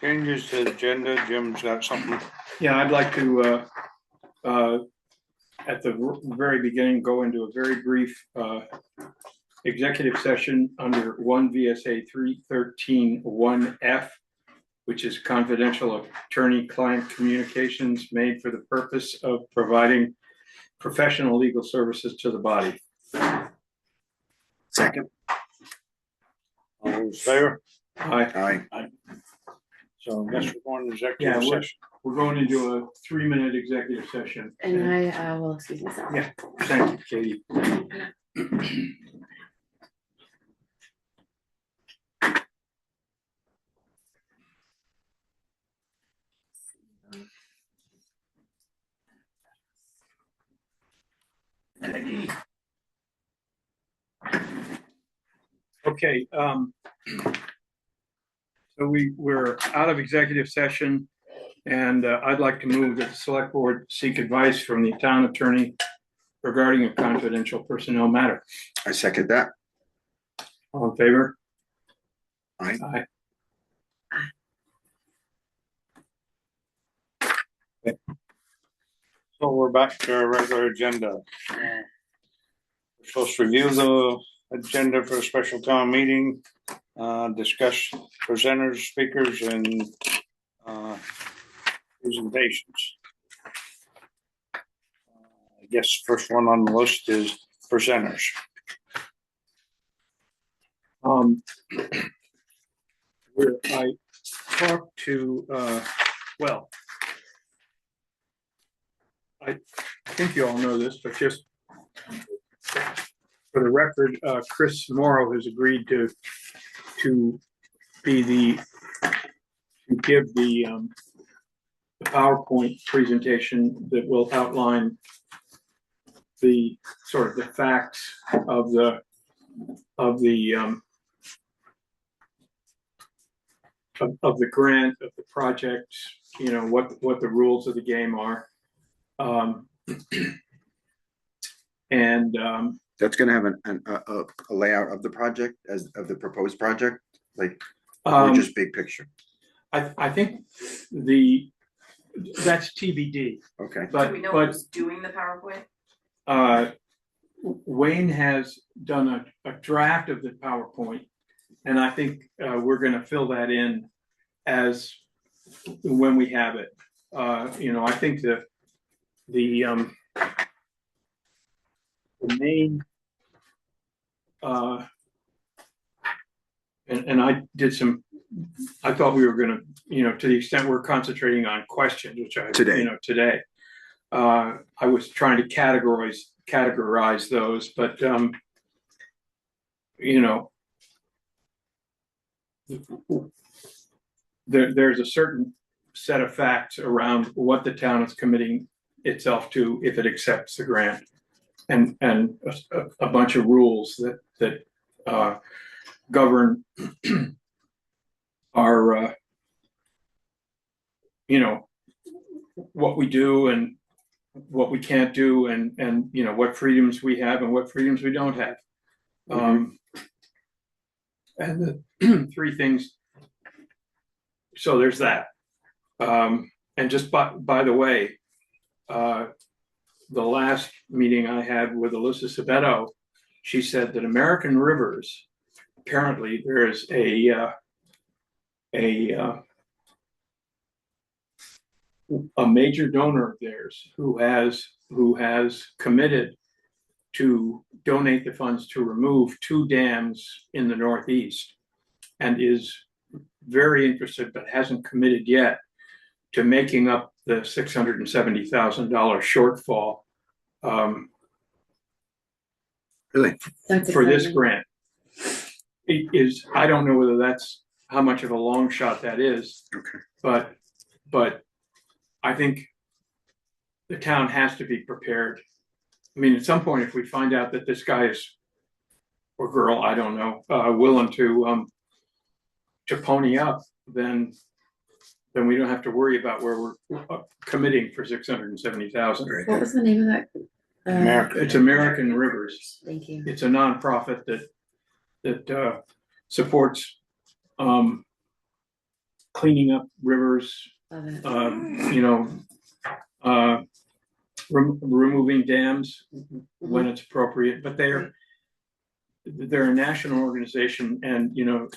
changes to the agenda. Jim's got something. Yeah, I'd like to, at the very beginning, go into a very brief executive session under 1 VSA 313(1)F, which is confidential attorney-client communications made for the purpose of providing professional legal services to the body. Second. All those in favor? Aye. Aye. So I guess we're going to Yeah, executive session. we're going into a 3-minute executive session. And I will excuse myself. Yeah, thank you, Katie. Okay, so we're out of executive session, and I'd like to move that the select board seek advice from the town attorney regarding a confidential personnel matter. I second that. All in favor? Aye. Aye. So we're back to our regular agenda. We're supposed to review the agenda for a special town meeting, discuss presenters, speakers, and presentations. I guess first one on the list is presenters. Where I talked to, well, I think you all know this, but just for the record, Chris Morrow has agreed to be to give the PowerPoint presentation that will outline the sort of the facts of the grant, of the project, you know, what the rules of the game are. That's gonna have a layout of the project as of the proposed project, like or just big picture. I think that's TBD. Okay. But Do we know who's doing the PowerPoint? Wayne has done a draft of the PowerPoint, and I think we're going to fill that in as when we have it. You know, I think the main and I did some. I thought we were going to, you know, to the extent we're concentrating on questions, which I today, I was trying to categorize those, but you know, there's a certain set of facts around what the town is committing itself to if it accepts the grant, and a bunch of rules that govern our you know, what we do and what we can't do, and you know, what freedoms we have and what freedoms we don't have. And the three things. So there's that. And just by the way, the last meeting I had with Alyssa Sabeto, she said that American Rivers, apparently there is a major donor of theirs who has committed to donate the funds to remove 2 dams in the Northeast, and is very interested but hasn't committed yet to making up the $670,000 shortfall Really? for this grant. It is, I don't know whether that's how much of a long shot that is. Okay. But I think the town has to be prepared. I mean, at some point, if we find out that this guy is, or girl, I don't know, willing to pony up, then we don't have to worry about where we're committing for $670,000. What was the name of that? It's American Rivers. Thank you. It's a nonprofit that supports cleaning up rivers, Love it. you know, removing dams when it's appropriate, but they're a national organization, and you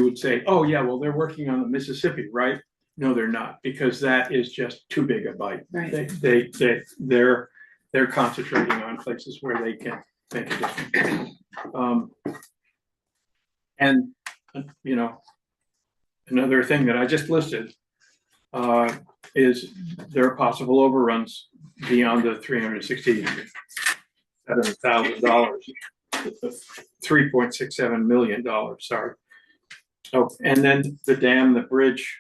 would say, oh yeah, well, they're working on the Mississippi, right? No, they're not, because that is just too big a bite. Right. They're concentrating on places where they can make a difference. And another thing that I just listed is there are possible overruns beyond the $367,000, $3.67 million. Sorry. Oh, and then the dam, the bridge,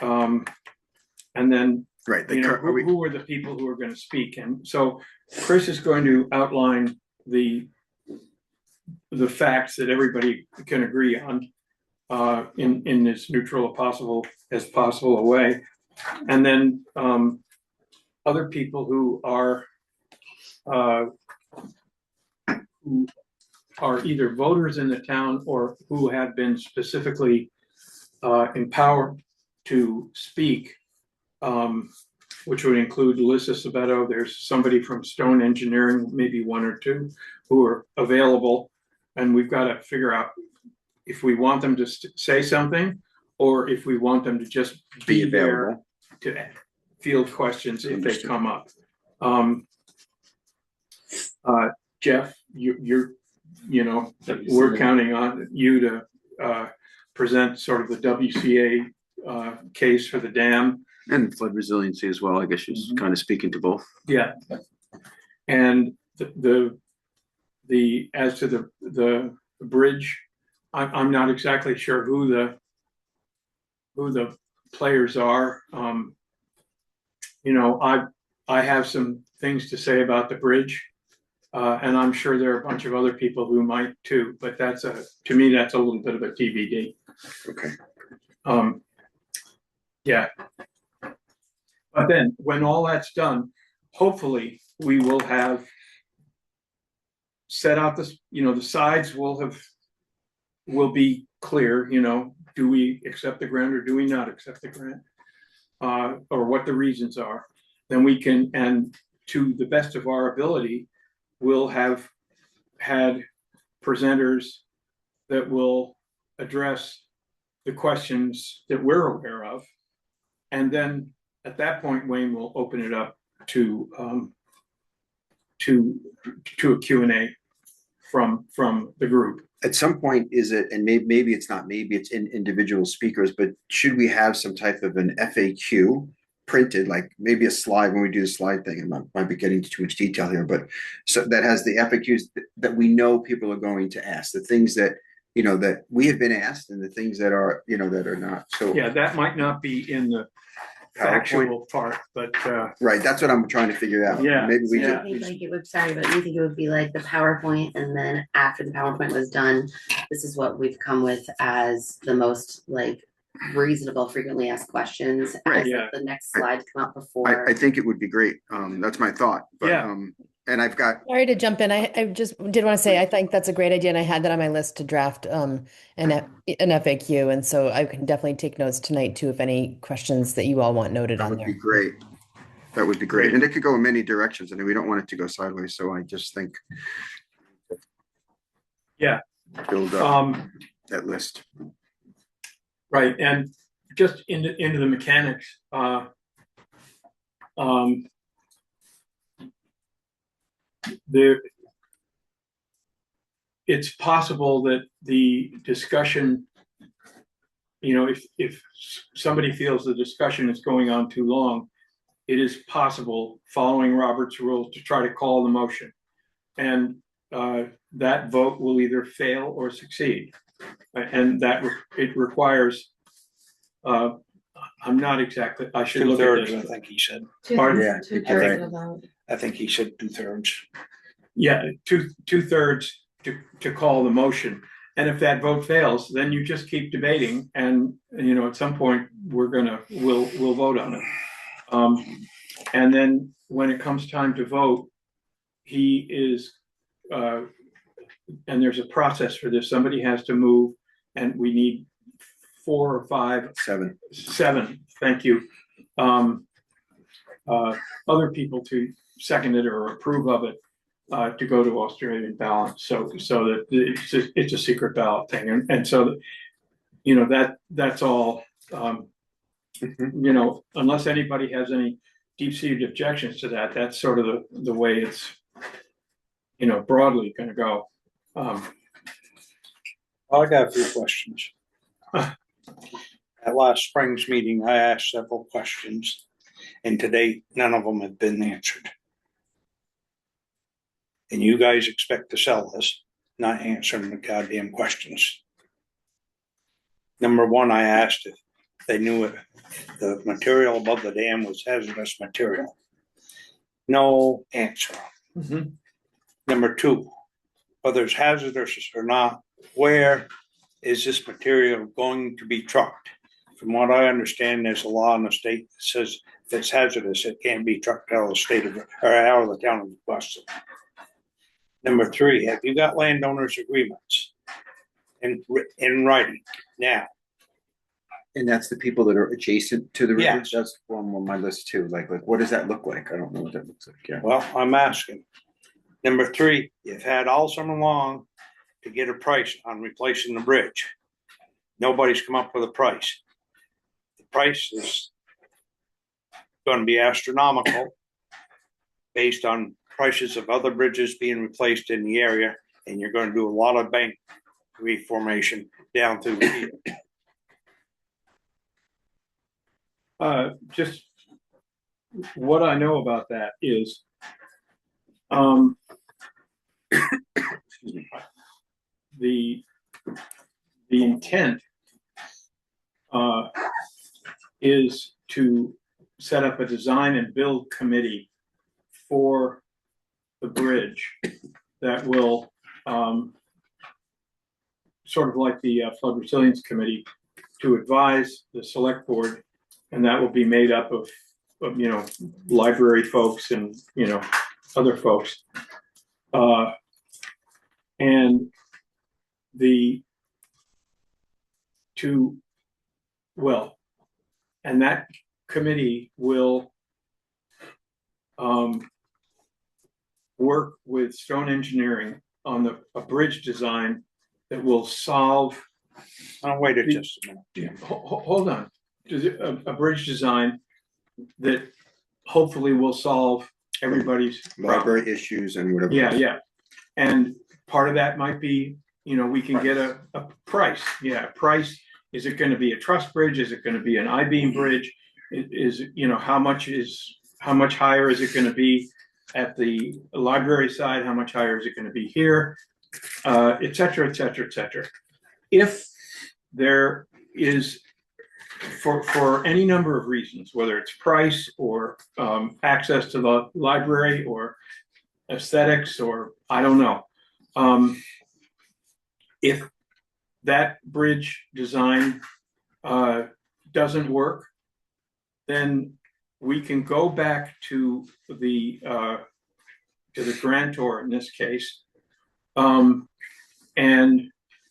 and then Right. who are the people who are going to speak? And so Chris is going to outline the facts that everybody can agree on in as neutral as possible a way, and then other people who are either voters in the town or who have been specifically empowered to speak, which would include Alyssa Sabeto. There's somebody from Stone Engineering, maybe one or two, who are available, and we've got to figure out if we want them to say something or if we want them to just be available to field questions if they come up. Jeff, we're counting on you to present sort of the WCA case for the dam. And flood resiliency as well. I guess she's kind of speaking to both. Yeah. And the as to the bridge, I'm not exactly sure who the players are. I have some things to say about the bridge, and I'm sure there are a bunch of other people who might too. But to me, that's a little bit of a TBD. Okay. Yeah. But then, when all that's done, hopefully we will have set out this. The sides will be clear. Do we accept the grant or do we not accept the grant, or what the reasons are? Then we can, and to the best of our ability, we'll have had presenters that will address the questions that we're aware of, and then at that point, Wayne will open it up to a Q&A from the group. At some point, is it, and maybe it's not, maybe it's in individual speakers, but should we have some type of an FAQ printed, like maybe a slide when we do the slide thing? And I might be getting into too much detail here, but so that has the FAQs that we know people are going to ask, the things that that we have been asked, and the things that are that are not. So yeah, that might not be in the factual part, but right, that's what I'm trying to figure out. Yeah, maybe we I think like it would, sorry, but you think it would be like the PowerPoint, and then after the PowerPoint was done, this is what we've come with as the most like reasonable frequently asked questions, Right. as Yeah. the next slide come up before. I think it would be great. That's my thought. But Yeah. And I've got Sorry to jump in. I just did want to say I think that's a great idea, and I had that on my list to draft an FAQ, and so I can definitely take notes tonight too if any questions that you all want noted that on would there. be great. That would be great. And it could go in many directions. I mean, we don't want it to go sideways. So I just think build up that list. right, and just into the mechanics. It's possible that the discussion, if somebody feels the discussion is going on too long, it is possible, following Robert's rules, to try to call the motion, and that vote will either fail or succeed, and that it requires. I'm not exactly. I should look at this. I think he said. Pardon? Yeah, Two-thirds of the vote. I think he said 2/3. Yeah, two-thirds to call the motion. And if that vote fails, then you just keep debating, and at some point we'll vote on it. And then when it comes time to vote, he is and there's a process for this. Somebody has to move, and we need 4 or 5, 7. 7, thank you. Other people to second it or approve of it, to go to Australian ballot, so that it's a secret ballot thing, and so, you know, that's all, you know, unless anybody has any deep-seated objections to that, that's sort of the way it's, you know, broadly gonna go. I got a few questions. At last spring's meeting, I asked several questions, and to date, none of them have been answered. And you guys expect to sell this, not answering the goddamn questions. Number one, I asked if they knew if the material above the dam was hazardous material. No answer. Mhm. Number two, whether it's hazardous or not, where is this material going to be trucked? From what I understand, there's a law in the state that says if it's hazardous, it can't be trucked out of the state of, or out of the town of Boston. Number three, have you got landowners' agreements in writing now? And that's the people that are adjacent to the river. Yes. That's on my list too. Like, what does that look like? I don't know what that looks like. Yeah. Well, I'm asking. Number three, you've had all summer long to get a price on replacing the bridge. Nobody's come up with a price. The price is going to be astronomical based on prices of other bridges being replaced in the area, and you're going to do a lot of bank reformation down through here. Just what I know about that is, the intent is to set up a design and build committee for the bridge that will, sort of like the flood resilience committee, to advise the select board, and that will be made up of you know, library folks and, you know, other folks. And and that committee will work with Stone Engineering on a bridge design that will solve. I'll wait just a minute. Hold on, a bridge design that hopefully will solve everybody's Library problem. issues and whatever. Yeah. And part of that might be, you know, we can get a price. Yeah, price. Is it going to be a truss bridge? Is it going to be an I-beam bridge? Is, you know, how much higher is it going to be at the library side? How much higher is it going to be here? Et cetera, et cetera, et cetera. If there is, for any number of reasons, whether it's price or access to the library or aesthetics or I don't know, if that bridge design doesn't work, then we can go back to the grantor in this case, and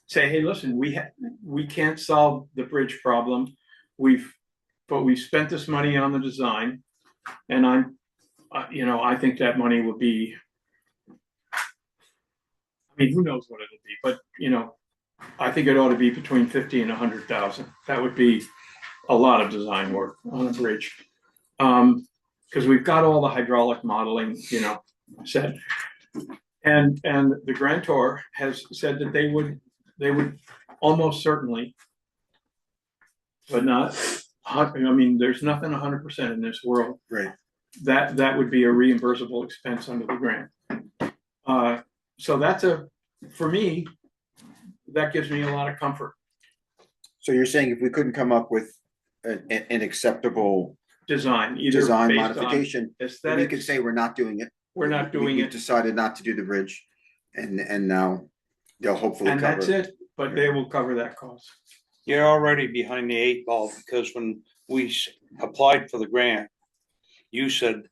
say, hey, listen, we can't solve the bridge problem. But we've spent this money on the design, and I think that money would be, I mean, who knows what it'll be, but you know, I think it ought to be between 50 and 100,000. That would be a lot of design work on a bridge. Because we've got all the hydraulic modeling, you know, set. And the grantor has said that they would almost certainly, but not, I mean, there's nothing 100% in this world. Right. That would be a reimbursable expense under the grant. So for me, that gives me a lot of comfort. So you're saying if we couldn't come up with an acceptable Design, either design based modification, on we aesthetics, could say we're not doing it. we're not doing We it, decided not to do the bridge, and now they'll hopefully and cover. that's it. But they will cover that cost. You're already behind the 8 ball, because when we applied for the grant, you said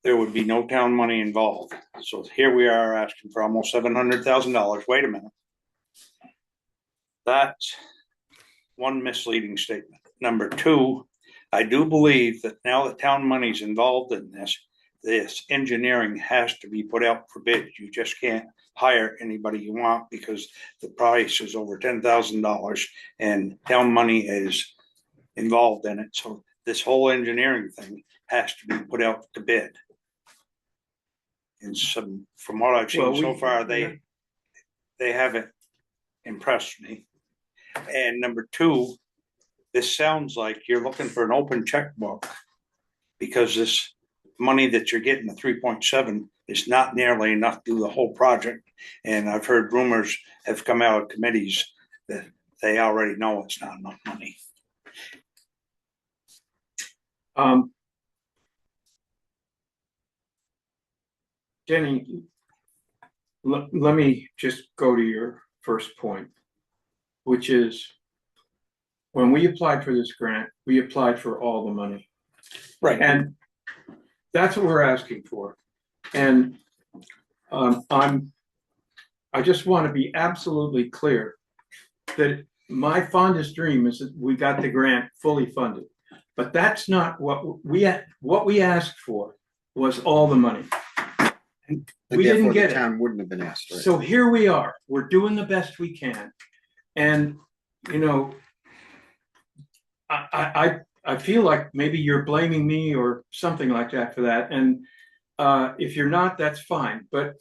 there would be no town money involved. So here we are asking for almost $700,000. Wait a minute. That's one misleading statement. Number two, I do believe that now that town money's involved in this engineering has to be put out for bid. You just can't hire anybody you want because the price is over $10,000 and town money is involved in it. So this whole engineering thing has to be put out to bid. And some, from what I've Well, seen so we- far, they haven't impressed me. And number two, this sounds like you're looking for an open checkbook because this money that you're getting, the 3.7, is not nearly enough to do the whole project. And I've heard rumors have come out of committees that they already know it's not enough money. Jenny, let me just go to your first point, which is when we applied for this grant, we applied for all the money. Right. And that's what we're asking for. And I just want to be absolutely clear that my fondest dream is that we got the grant fully funded. But that's not what we asked for was all the money. And we didn't Therefore, the get it. town wouldn't have been asked, right? So here we are, we're doing the best we can. And, you know, I feel like maybe you're blaming me or something like that for that. And if you're not, that's fine. But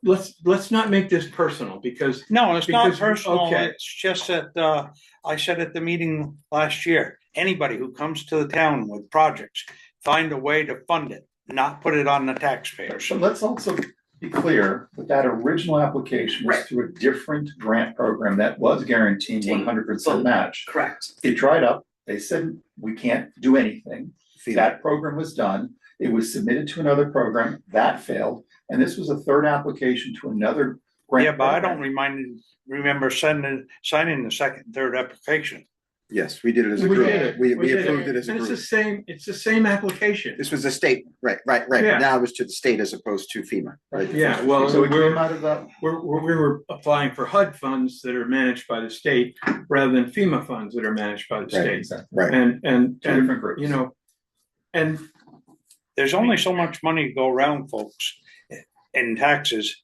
let's not make this personal because No, it's not Because- personal. okay. It's just that I said at the meeting last year, anybody who comes to the town with projects, find a way to fund it, not put it on the taxpayers. So let's also be clear that that original application was Right. through a different grant program that was guaranteeing 100% match. Correct. It dried up. They said, we can't do anything. That program was done. It was submitted to another program. That failed. And this was a third application to another grant. Yeah, but I don't program. remember signing the second, and third application. Yes, we did it as a we group. did it. We did approved it as a And group. it's the same application. This was the state, right. Yeah. Now it was to the state as opposed to FEMA, right? Yeah, well, So it we're- came out of that. we were applying for HUD funds that are managed by the state rather than FEMA funds that are managed by the state. Exactly. Right. And, Two different groups. you know, and There's only so much money to go around, folks, in taxes.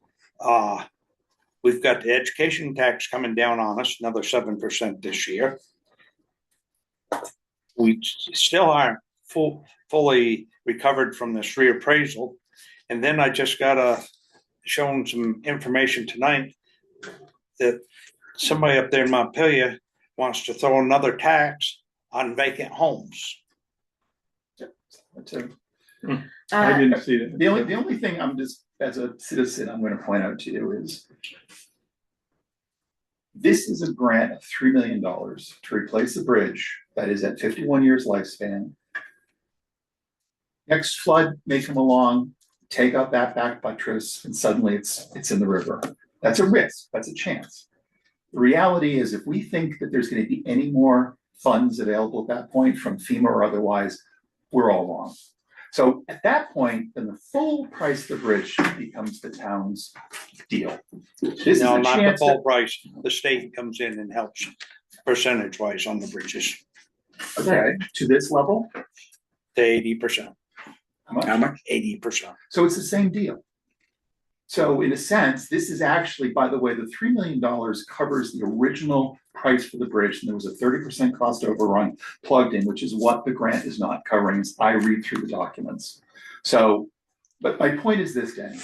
We've got the education tax coming down on us, another 7% this year. We still aren't fully recovered from this reappraisal. And then I just got shown some information tonight that somebody up there in Montpelier wants to throw another tax on vacant homes. That's it. I didn't see that. The only thing I'm just, as a citizen, I'm gonna point out to you is this is a grant of $3 million to replace a bridge that is at 51 years lifespan. Next flood may come along, take out that back buttress, and suddenly it's in the river. That's a risk, that's a chance. The reality is if we think that there's gonna be any more funds available at that point from FEMA or otherwise, we're all wrong. So at that point, then the full price of the bridge becomes the town's deal. This is No, a not the chance full that, price. The state comes in and helps percentage wise on the bridges okay, to this level, to 80%. how much? 80%. So it's the same deal. So in a sense, this is actually, by the way, the $3 million covers the original price for the bridge, and there was a 30% cost overrun plugged in, which is what the grant is not covering, as I read through the documents. So, but my point is this, Danny.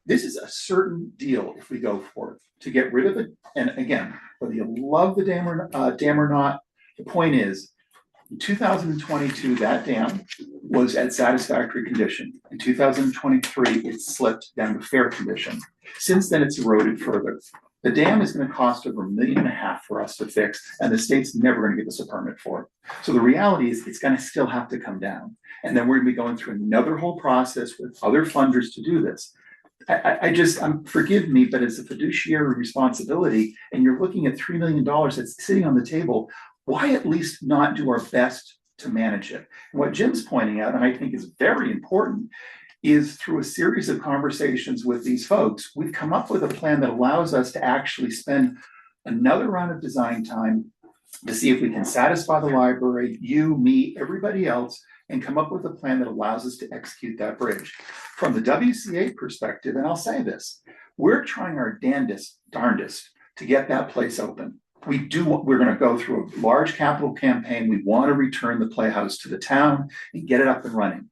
This is a certain deal if we go for it, to get rid of it. And again, whether you love the dam or not, the point is, in 2022, that dam was at satisfactory condition. In 2023, it slipped down to fair condition. Since then, it's eroded further. The dam is gonna cost over $1.5 million for us to fix, and the state's never gonna give us a permit for it. So the reality is it's gonna still have to come down. And then we're gonna be going through another whole process with other funders to do this. Forgive me, but as a fiduciary responsibility, and you're looking at $3 million that's sitting on the table, why at least not do our best to manage it? And what Jim's pointing out, and I think is very important, is through a series of conversations with these folks, we've come up with a plan that allows us to actually spend another round of design time to see if we can satisfy the library, you, me, everybody else, and come up with a plan that allows us to execute that bridge. From the WCA perspective, and I'll say this, we're trying our darndest to get that place open. We're gonna go through a large capital campaign. We wanna return the Playhouse to the town and get it up and running.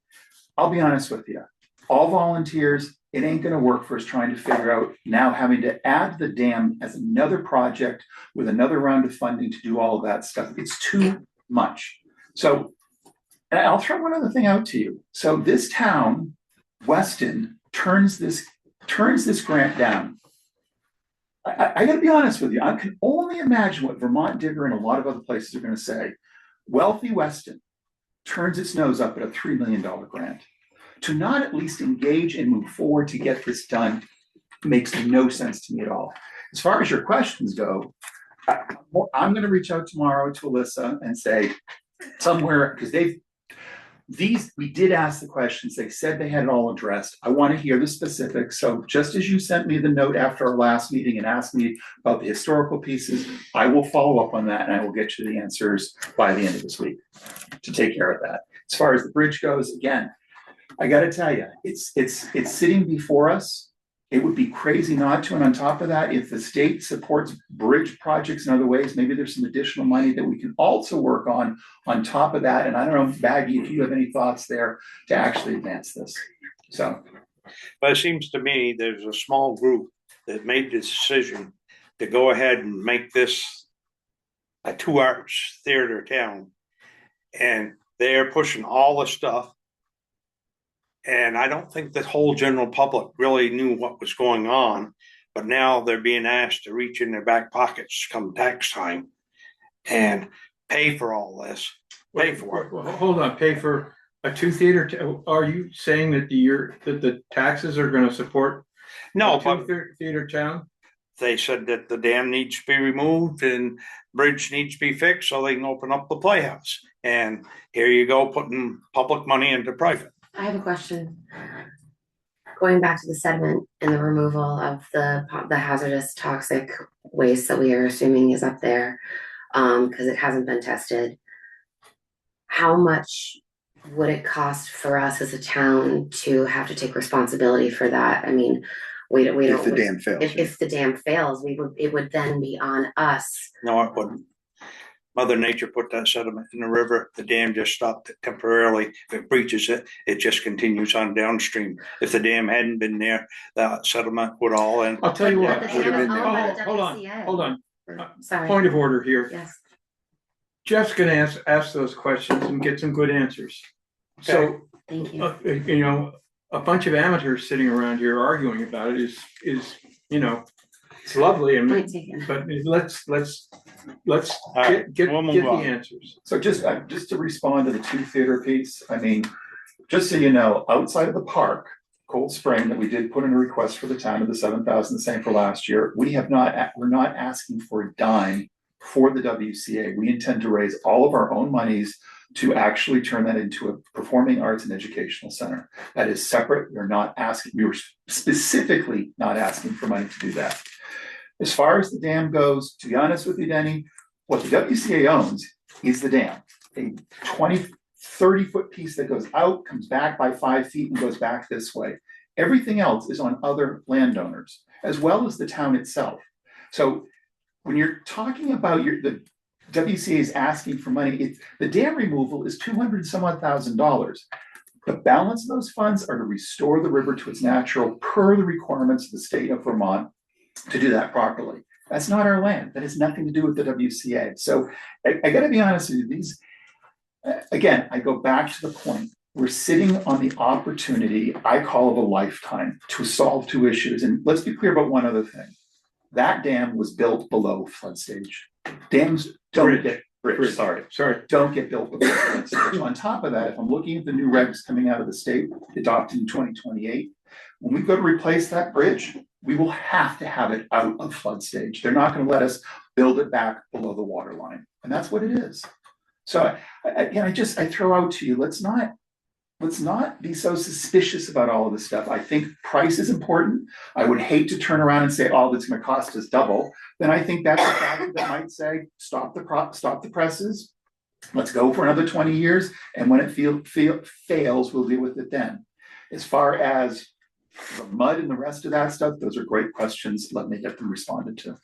I'll be honest with you, all volunteers, it ain't gonna work for us trying to figure out now having to add the dam as another project with another round of funding to do all of that stuff. It's too much. So, and I'll throw one other thing out to you. So this town, Weston, turns this grant down. I gotta be honest with you, I can only imagine what Vermont Digger and a lot of other places are gonna say. Wealthy Weston turns its nose up at a $3 million grant. To not at least engage and move forward to get this done makes no sense to me at all. As far as your questions go, I'm gonna reach out tomorrow to Alyssa and say somewhere, because we did ask the questions, they said they had it all addressed. I want to hear the specifics. So just as you sent me the note after our last meeting and asked me about the historical pieces, I will follow up on that and I will get you the answers by the end of this week to take care of that. As far as the bridge goes, again, I got to tell you, it's sitting before us. It would be crazy not to. And on top of that, if the state supports bridge projects in other ways, maybe there's some additional money that we can also work on top of that. And I don't know, Baggy, if you have any thoughts there to actually advance this. So. But it seems to me there's a small group that made the decision to go ahead and make this a 2 arts theater town. And they're pushing all the stuff. And I don't think the whole general public really knew what was going on, but now they're being asked to reach in their back pockets come tax time and pay for all this. Pay for it. Well, hold on, pay for a 2 theater. Are you saying that the taxes are going to support No, a but 2 theater town? they said that the dam needs to be removed and bridge needs to be fixed so they can open up the Playhouse. And here you go, putting public money into private. I have a question. Going back to the sediment and the removal of the hazardous toxic waste that we are assuming is up there, because it hasn't been tested. How much would it cost for us as a town to have to take responsibility for that? I mean, we don't. If the dam fails. If the dam fails, it would then be on us. No, it wouldn't. Mother Nature put that sediment in the river. The dam just stopped it temporarily. If it breaches it, it just continues on downstream. If the dam hadn't been there, that sediment would all end. I'll tell you But what. the dam is owned by the Hold on, WCA. hold on. Sorry. Point of order here. Yes. Jeff's going to ask those questions and get some good answers. So, Thank you. you know, a bunch of amateurs sitting around here arguing about it is it's lovely, Point taken. but let's right, get we'll move the on. answers. So just to respond to the 2 theater piece, I mean, just so you know, outside of the park, Cold Spring, that we did put in a request for the town of the 7,000, the same for last year. We're not asking for a dime for the WCA. We intend to raise all of our own monies to actually turn that into a performing arts and educational center. That is separate. We were specifically not asking for money to do that. As far as the dam goes, to be honest with you, Denny, what the WCA owns is the dam. A 20, 30-foot piece that goes out, comes back by 5 feet and goes back this way. Everything else is on other landowners, as well as the town itself. So when you're talking about the WCA is asking for money, the dam removal is $200,000. The balance of those funds are to restore the river to its natural per the requirements of the state of Vermont to do that properly. That's not our land. That has nothing to do with the WCA. So I got to be honest with you, again, I go back to the point. We're sitting on the opportunity, I call it a lifetime, to solve 2 issues. And let's be clear about one other thing. That dam was built below flood stage. Dams don't get bridge, don't get built below flood stage. On top of that, if I'm looking at the new regs coming out of the state adopted in 2028, when we go to replace that bridge, we will have to have it out of flood stage. They're not going to let us build it back below the water line. And that's what it is. So again, I throw out to you, let's not let's not be so suspicious about all of this stuff. I think price is important. I would hate to turn around and say, oh, that's gonna cost us double. Then I think that's a factor that might say, stop the presses. Let's go for another 20 years. And when it fails, we'll deal with it then. As far as the mud and the rest of that stuff, those are great questions. Let me get them responded to.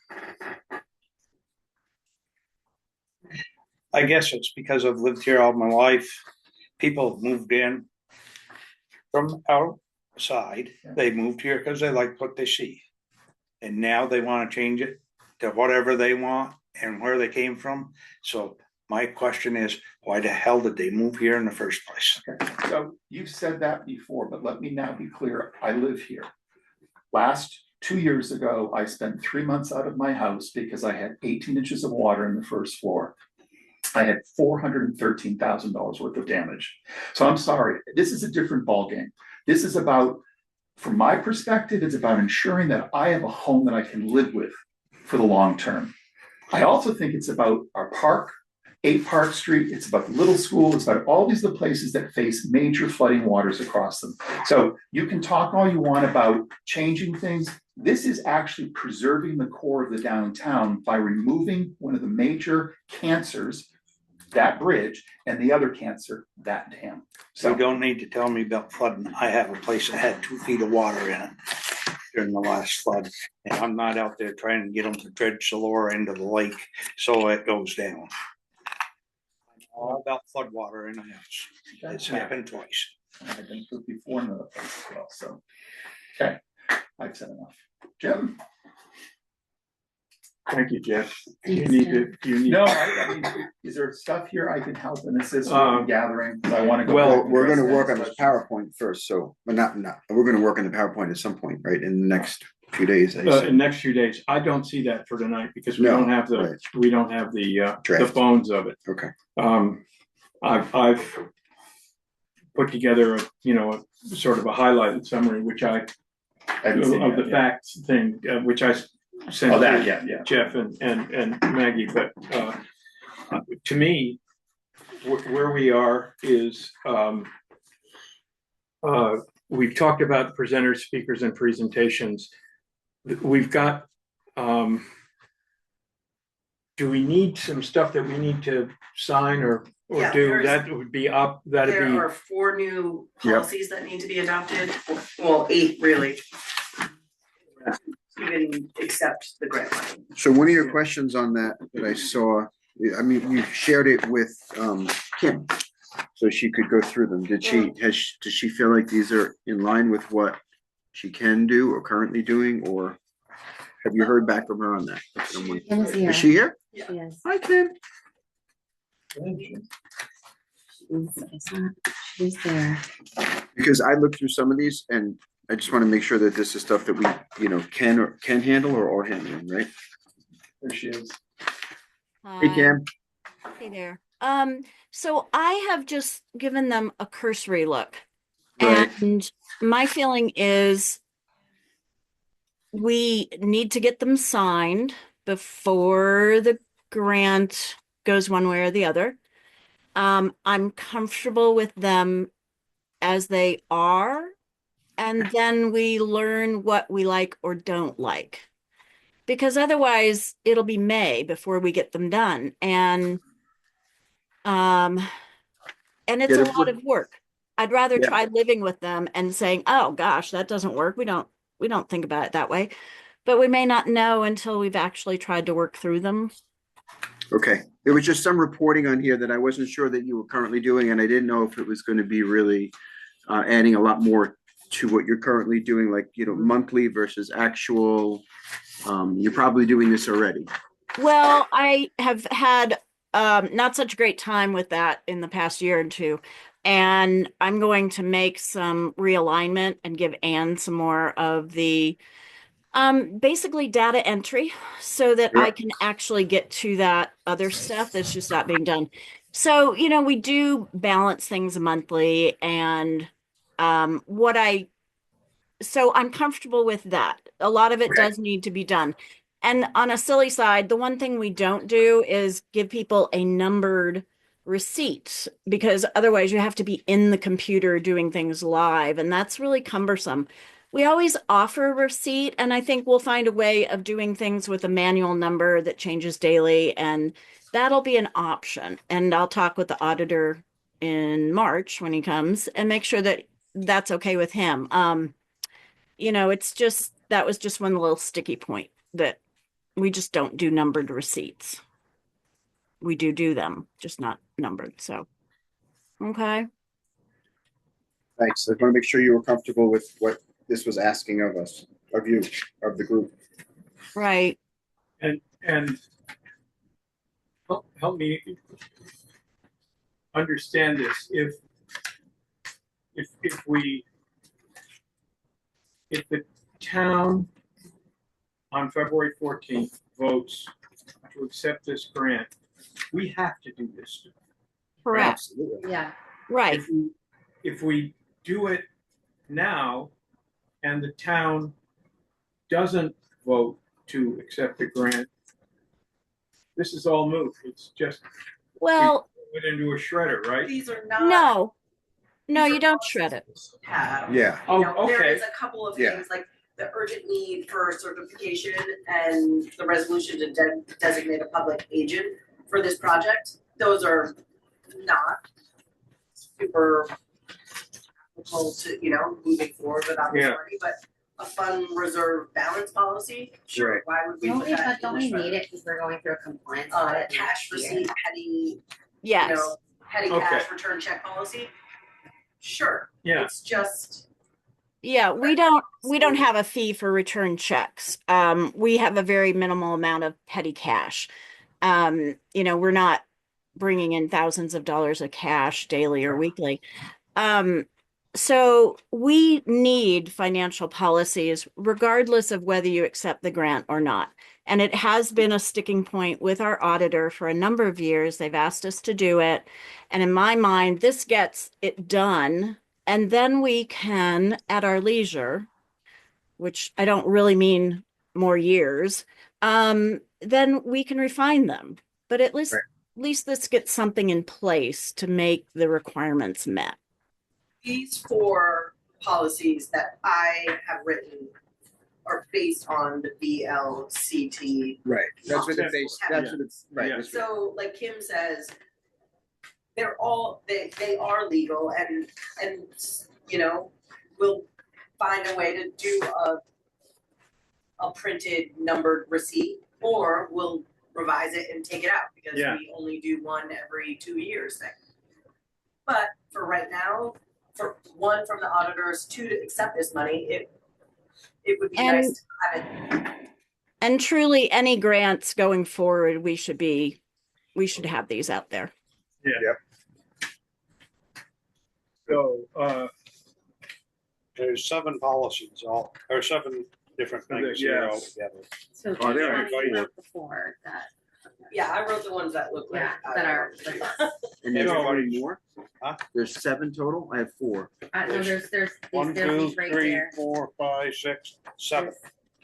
I guess it's because I've lived here all my life. People moved in from outside. They moved here because they like what they see. And now they want to change it to whatever they want and where they came from. So my question is, why the hell did they move here in the first place? Okay. So you've said that before, but let me now be clear. I live here. Last 2 years ago, I spent 3 months out of my house because I had 18 inches of water in the first floor. I had $413,000 worth of damage. So I'm sorry, this is a different ballgame. This is about, from my perspective, it's about ensuring that I have a home that I can live with for the long term. I also think it's about our park, 8 Park Street, it's about the little school, it's about all these the places that face major flooding waters across them. So you can talk all you want about changing things. This is actually preserving the core of the downtown by removing one of the major cancers, that bridge, and the other cancer, that dam. So So you don't need to tell me about flooding. I have a place that had 2 feet of water in it during the last flood. And I'm not out there trying to get them to dredge the lower end of the lake so it goes down. I'm all about flood water in the house. It's happened twice. I've been through before in the place as well, so. Okay, I've said enough. Jim? Thank you, Jeff. Do you Thanks, need Jeff. to, do you need? No, I mean, is there stuff here I can help and assist with gathering? I want to go. well, back Well, and we're address gonna work those on this questions. PowerPoint first, so, but not, we're gonna work on the PowerPoint at some point, right, in the next few days, I In the assume. next few days. I don't see that for tonight because we No, don't have the, right. we don't have the Draft. bones of it. Okay, I've put together, a sort of a highlighted summary, which I haven't seen of that the yet. facts thing, which I sent Oh, that, to yeah. Jeff and Maggie, but to me, where we are is we've talked about presenters, speakers, and presentations. We've got do we need some stuff that we need to sign or Yeah, do? there's- That would be up, that'd There be, are 4 new Yep. policies that need to be adopted, well, 8 really. Even accept the grant money. so one of your questions on that I saw, I mean, you shared it with Kim, so she could go through them. Does she feel like these are in line with what she can do or currently doing, or have you heard back from her on that? That's what I'm wondering. Kim's here. Is she here? Yes. Hi, Kim. She's there. Because I looked through some of these and I just want to make sure that this is stuff that we, can handle or are handling, right? There she is. Hey, Cam. Hey there. So I have just given them a cursory look. Right. And my feeling is we need to get them signed before the grant goes one way or the other. I'm comfortable with them as they are, and then we learn what we like or don't like. Because otherwise it'll be May before we get them done. And it's a lot of work. I'd rather Yeah. try living with them and saying, oh gosh, that doesn't work. We don't think about it that way. But we may not know until we've actually tried to work through them. Okay, there was just some reporting on here that I wasn't sure that you were currently doing, and I didn't know if it was going to be really adding a lot more to what you're currently doing, like, monthly versus actual. You're probably doing this already. Well, I have had not such a great time with that in the past year or two. And I'm going to make some realignment and give Anne some more of the basically data entry so that I can actually get to that other stuff that's just not being done. So, we do balance things monthly and so I'm comfortable with that. A lot of it does need to be done. And on a silly side, the one thing we don't do is give people a numbered receipt, because otherwise you have to be in the computer doing things live, and that's really cumbersome. We always offer a receipt, and I think we'll find a way of doing things with a manual number that changes daily, and that'll be an option. And I'll talk with the auditor in March when he comes and make sure that that's okay with him. It's just, that was just one little sticky point, that we just don't do numbered receipts. We do them, just not numbered, so. Okay, Thanks. I want to make sure you were comfortable with what this was asking of us, of you, of the group. right. And help me understand this. If the town on February 14th votes to accept this grant, we have to do this. Correct, Absolutely. Yeah. right. If we do it now and the town doesn't vote to accept the grant, this is all moot. It's just Well, put into a shredder, right? These are not. no, these you are don't shred it. policies we have. Yeah. Oh, You know, there okay. is a couple of Yeah. things like the urgent need for certification and the resolution to designate a public agent for this project. Those are not super applicable to, moving forward without this Yeah. money, but a fund reserve balance policy, sure, Right. why would we Don't put we, that but don't in we the need shredder? it because we're going through a compliance audit? Cash next year? receipt, petty, Yes, petty Okay. cash return check policy. Sure, Yeah. it's just, yeah, we don't have a fee for return checks. We have a very minimal amount of petty cash. We're not bringing in thousands of dollars of cash daily or weekly. So we need financial policies regardless of whether you accept the grant or not. And it has been a sticking point with our auditor for a number of years. They've asked us to do it. And in my mind, this gets it done. And then we can, at our leisure, which I don't really mean more years, then we can refine them. But at least, Right. at least this gets something in place to make the requirements met. these four policies that I have written are based on the VLCT. Right. That's what Yeah. it's based, that's what it's, right. Yeah. that's what- So like Kim says, they're all, they are legal and, we'll find a way to do a printed numbered receipt, or we'll revise it and take it out because Yeah. we only do one every 2 years thing. But for right now, for one, from the auditors, two, to accept this money, it would be And- nice to have it. And truly, any grants going forward, we should have these out there. So, There's 7 policies, or 7 different things here all Yes. together. So Oh, there Johnny are. wrote the four that, Yeah, I wrote the ones that look like. yeah, that are, And there's Everybody- any more? Huh? There's 7 total? I have 4. no, there's 1, these 2, these right 3, there. 4, 5, 6, 7.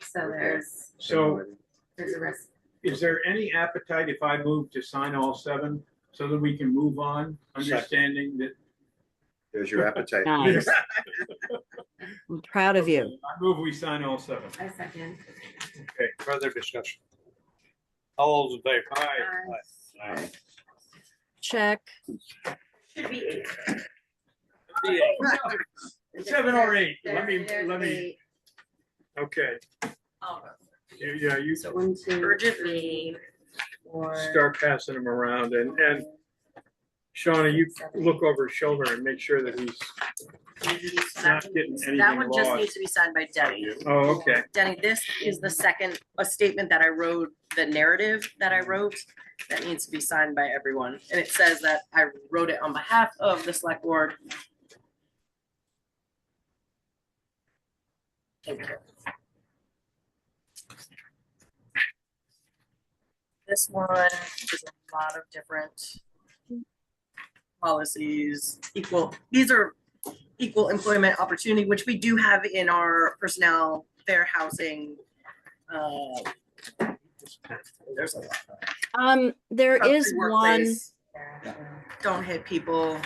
So there's so a rest. is there any appetite if I move to sign all 7 so that we can move on, understanding that? There's your appetite. Nice. I'm proud of you. I move we sign all 7. I second. Okay, further discussion. All those in favor? Aye. Aye. Check. Should be 8. 7 or 8, There's let me, eight. okay, Oh, yeah, you So 1, 2, Urgent 3, 4. start passing them around, and Shauna, you look over his shoulder and make sure that he's not getting anything That one just lost. needs to be signed by Denny. Oh, okay, Denny, this is the second, a statement that I wrote, the narrative that I wrote, that needs to be signed by everyone. And it says that I wrote it on behalf of the select board. Thank you. This one is a lot of different policies, these are equal employment opportunity, which we do have in our personnel, fair housing. There's a lot. There is Country one, workplace. don't hit people.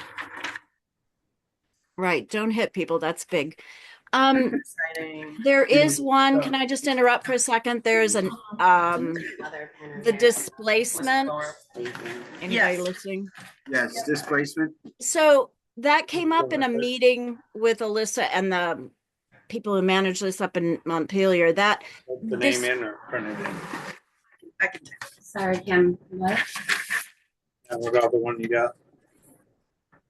Right, don't hit people, that's big. Exciting. There is one, can I just interrupt for a second? There's an, Other pen in the there. displacement. Anybody Yes. listening? Yes, displacement. So that came up in a meeting with Alyssa and the people who manage this up in Montpelier, that Put the this, name in or print it in. I can take it. Sorry, Kim, what? And what other one you got?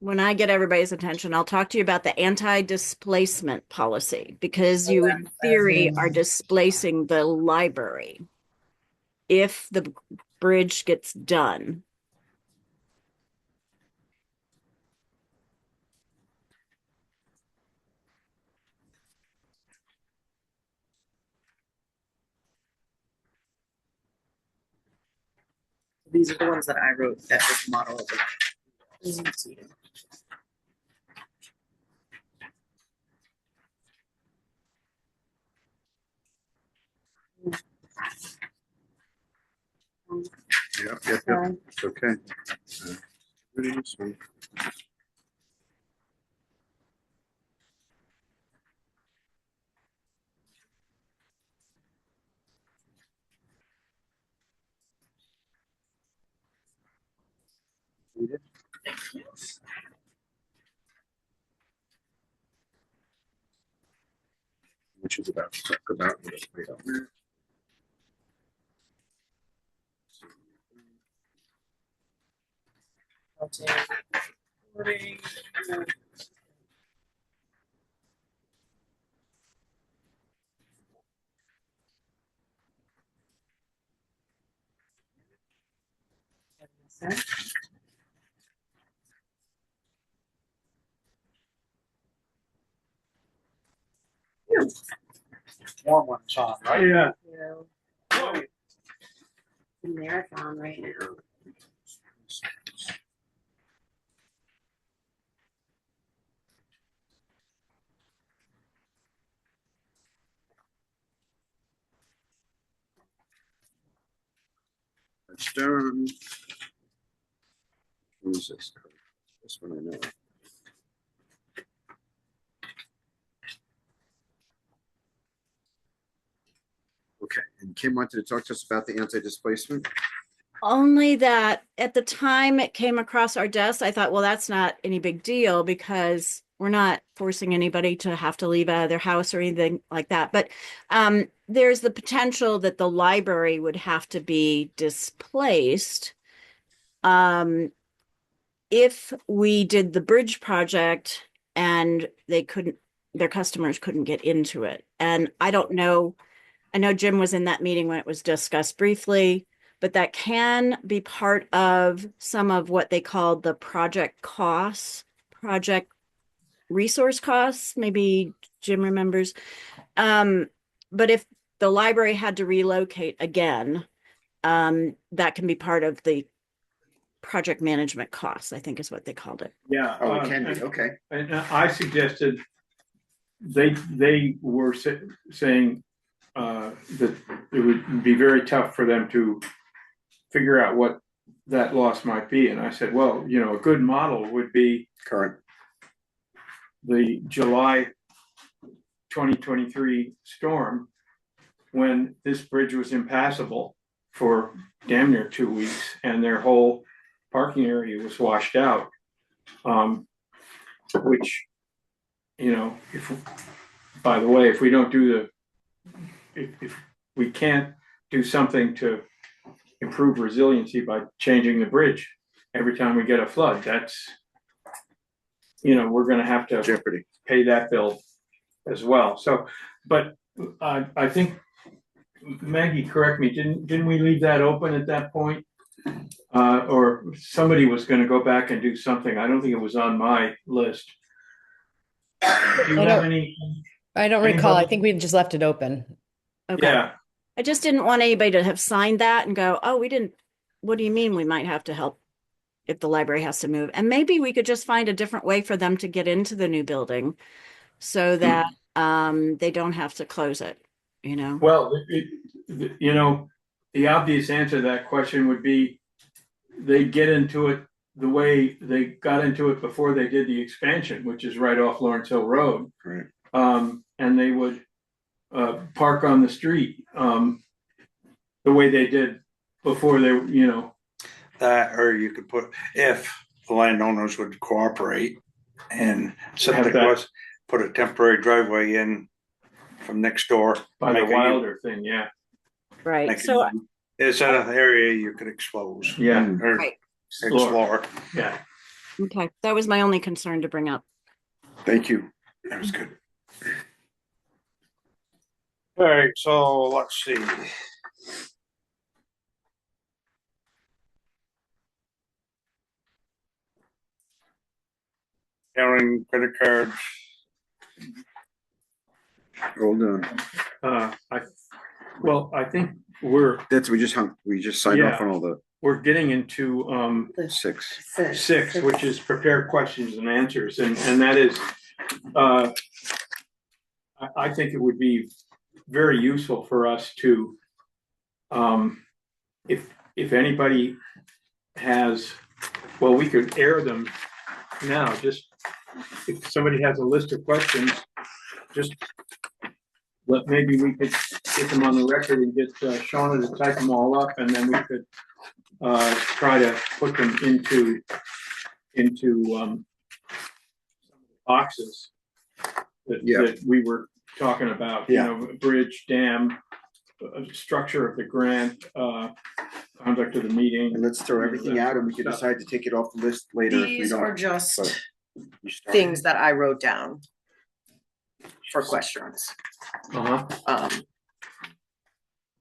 when I get everybody's attention, I'll talk to you about the anti-displacement policy, because you in theory are displacing the library if the bridge gets done. These are the ones that I wrote that was model of it. Yep, it's okay. Pretty sweet. Which is about to talk about this way up there. Warm one's on, right? Yeah. Marathon right now. That's done. What is this? This one I know. Okay, and Kim wanted to talk to us about the anti-displacement. Only that at the time it came across our desk, I thought, well, that's not any big deal because we're not forcing anybody to have to leave out of their house or anything like that. But there's the potential that the library would have to be displaced if we did the bridge project and they couldn't, their customers couldn't get into it. And I don't know, I know Jim was in that meeting when it was discussed briefly, but that can be part of some of what they called the project costs, project resource costs. Maybe Jim remembers. But if the library had to relocate again, that can be part of the project management costs, I think is what they called it. Yeah. Oh, it can be, okay. And I suggested they were saying that it would be very tough for them to figure out what that loss might be. And I said, well, you know, a good model would be Current. the July 2023 storm, when this bridge was impassable for damn near 2 weeks and their whole parking area was washed out. Which, you know, if, by the way, if we don't do if we can't do something to improve resiliency by changing the bridge every time we get a flood, that's, you know, we're gonna have to Jeopardy. pay that bill as well. So, but I think, Maggie, correct me, didn't we leave that open at that point? Or somebody was gonna go back and do something. I don't think it was on my list. Do you have any? I don't recall. I Anybody? think we just left it open. Okay. Yeah, I just didn't want anybody to have signed that and go, oh, we didn't, what do you mean we might have to help if the library has to move? And maybe we could just find a different way for them to get into the new building so that they don't have to close it, you know? well, you know, the obvious answer to that question would be they get into it the way they got into it before they did the expansion, which is right off Lawrence Hill Road. Right. And they would park on the street, the way they did before they, That, or you could put, if the landowners would cooperate and something that. was, put a temporary driveway in from next door. by the make a- Wilder thing, yeah. Right, make so, a- Is that an area you could expose? Yeah. Or right, explore. Yeah. okay, that was my only concern to bring up. Thank you. That was good. All right, so let's see. Counting credit cards. Hold on. I think we just signed off Yeah. on all the we're getting into, six. six, which is prepare questions and answers, and that is, I think it would be very useful for us to, if anybody has, well, we could air them now, just if somebody has a list of questions, just maybe we could get them on the record and get Shauna to type them all up, and then we could try to put them into boxes that we were talking about, bridge, dam, structure of the grant, conduct of the meeting. And let's throw everything out and we can decide to take it off the list later if we These don't. are just but you start. things that I wrote down for questions. Uh-huh.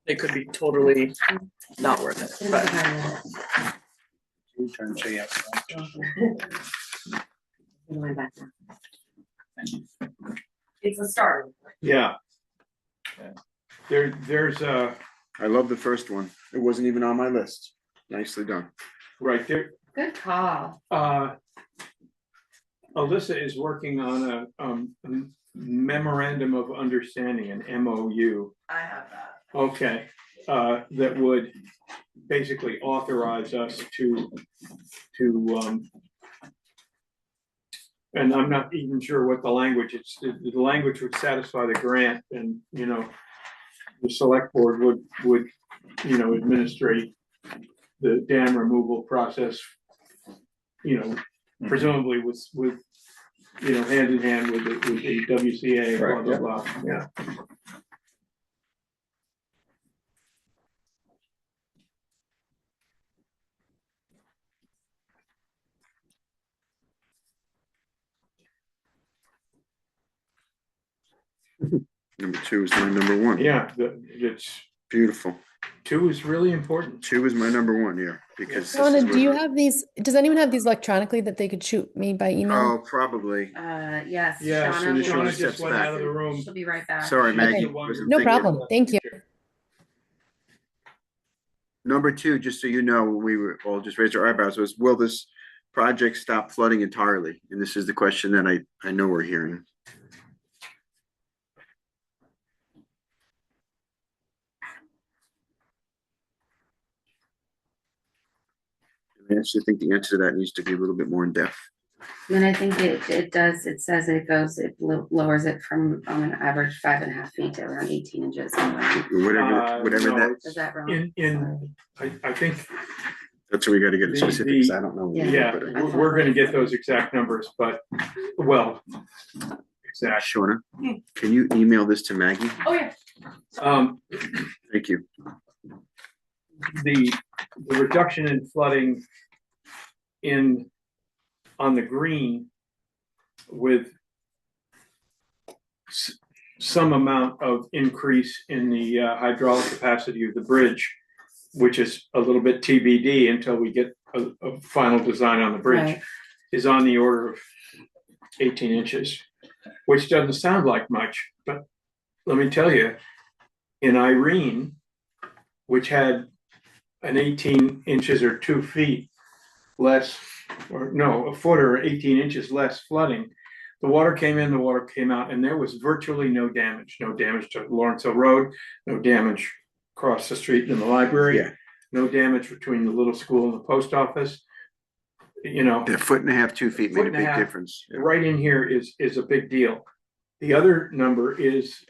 They could be totally not worth it, but You turn, say yes. it's a start. Yeah. There's a, I love the first one. It wasn't even on my list. Nicely done. right there, Good call. Alyssa is working on a memorandum of understanding, an MOU. I have that. Okay, that would basically authorize us to, and I'm not even sure what the language, the language would satisfy the grant, and, the select board would, administrate the dam removal process, presumably with, hand in hand with the WCA, blah, Right, blah, yeah. blah, yeah. Number two is my number one. Yeah, it's, Beautiful. 2 is really important. Two is my number one, because. this is Donna, do you where- have these, does anyone have these electronically that they could shoot me by email? Oh, probably. Yes. Yeah, soon as will- Shauna Shauna steps just went back. out of the room. She'll be right back. Sorry, Maggie. Okay. wasn't No thinking. problem, thank you. Number two, just so you know, we were all just raised our eyebrows, was will this project stop flooding entirely? And this is the question that I know we're hearing. I actually think the answer to that needs to be a little bit more in depth. And I think it does, it says it lowers it from on an average 5.5 feet to around 18 inches. Whatever No, that, Is that wrong? I think, that's where we gotta get the The- specifics. I don't know. yeah, but- we're gonna get those exact numbers, but, well, exact. Shauna, can you email this to Maggie? Oh, yeah. Thank you. The reduction in flooding on the green with some amount of increase in the hydraulic capacity of the bridge, which is a little bit TBD until we get a final design on the bridge, Right. is on the order of 18 inches, which doesn't sound like much, but let me tell you, in Irene, which had an 18 inches or 2 feet less, or no, a foot or 18 inches less flooding, the water came in, the water came out, and there was virtually no damage to Lawrence Hill Road, no damage across the street in the library, Yeah. no damage between the little school and the post office. you know, A foot and a half, 2 feet Foot made a and a big half. difference. Yeah. right in here is a big deal. The other number is,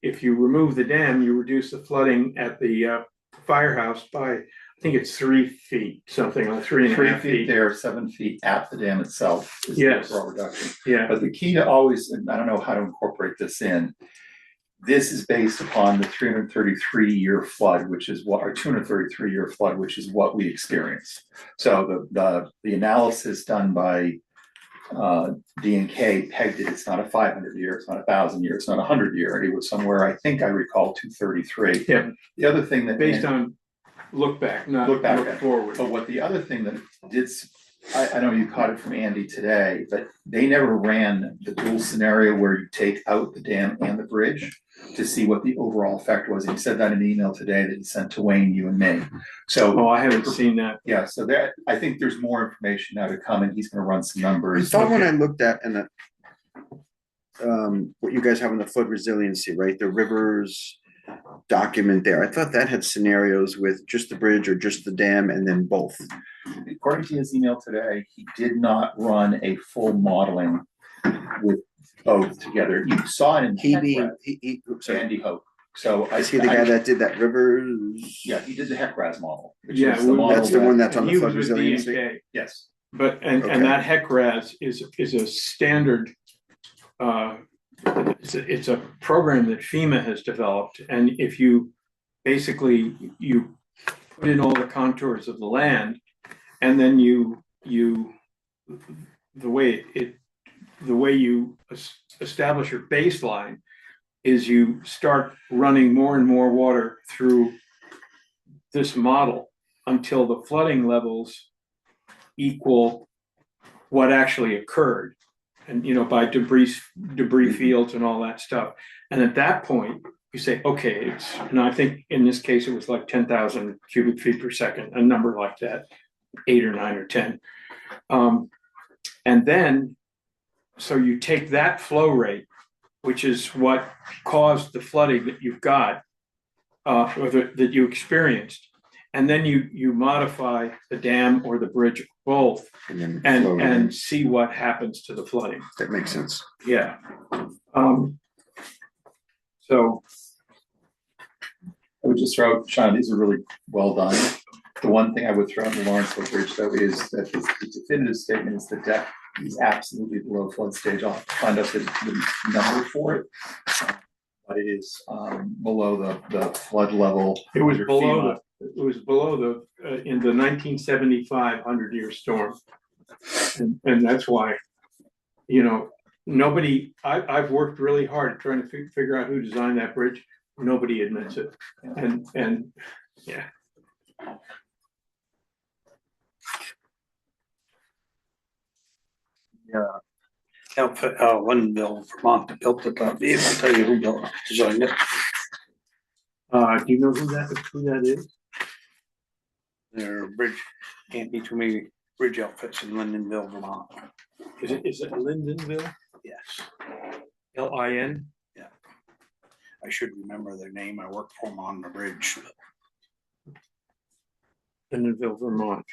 if you remove the dam, you reduce the flooding at the firehouse by, I think it's 3 feet, something like 3.5 feet. there, 7 feet at the dam itself is the Yes. overall reduction. Yeah, But the key to always, and I don't know how to incorporate this in, this is based upon the 333-year flood, which is what, or 233-year flood, which is what we experienced. So the analysis done by D&K pegged it, it's not a 500-year, it's not 1,000-year, it's not 100-year. It was somewhere, I think I recall 233. yeah, The other thing that. based on look back, not Look back, look forward. But what the other thing that did, I know you caught it from Andy today, but they never ran the dual scenario where you take out the dam and the bridge to see what the overall effect was. And he said that in an email today that he sent to Wayne, you and me. So. Oh, I haven't seen that. Yeah, so that, I think there's more information now to come and he's gonna run some I numbers. thought when I looked at and what you guys have in the flood resiliency, right? The rivers document there. I thought that had scenarios with just the bridge or just the dam and then both. According to his email today, he did not run a full modeling with both together. You saw it in. He being, sorry, Andy Hope. So is he the guy that did that rivers? Yeah, he did the HEC-RAS model. Which Yeah, is the model That's the one that's on And the he flood was with resiliency. D&K. Yes. But, Okay. and that HEC-RAS is a standard, it's a program that FEMA has developed. And if you, basically, you put in all the contours of the land, and then the way you establish your baseline is you start running more and more water through this model until the flooding levels equal what actually occurred. And, you know, by debris fields and all that stuff. And at that point, you say, okay, and I think in this case, it was like 10,000 cubic feet per second, a number like that, 8 or 9 or 10. And then, so you take that flow rate, which is what caused the flooding that you've got, or that you experienced. And then you modify the dam or the bridge, both, And then and see what happens to the flooding. that makes sense. Yeah. So I would just throw out, Sean, these are really well done. The one thing I would throw in the Lawrenceville Bridge though is that the definitive statement is the deck is absolutely below flood stage. I'll find out the number for it. But it is below the flood level. it was under below FEMA. in the 1975 100-year storm. And that's why, you know, I've worked really hard trying to figure out who designed that bridge. Nobody admits it. And yeah. Outfit, Lindenville, Vermont, that built it, I'll be able to tell you who designed it. Do you know who that is? Their bridge, can't be too many bridge outfits in Lindenville, Vermont. Is it Lindenville? Yes, LIN? I should remember their name. I worked for them on the bridge. Lindenville, Vermont.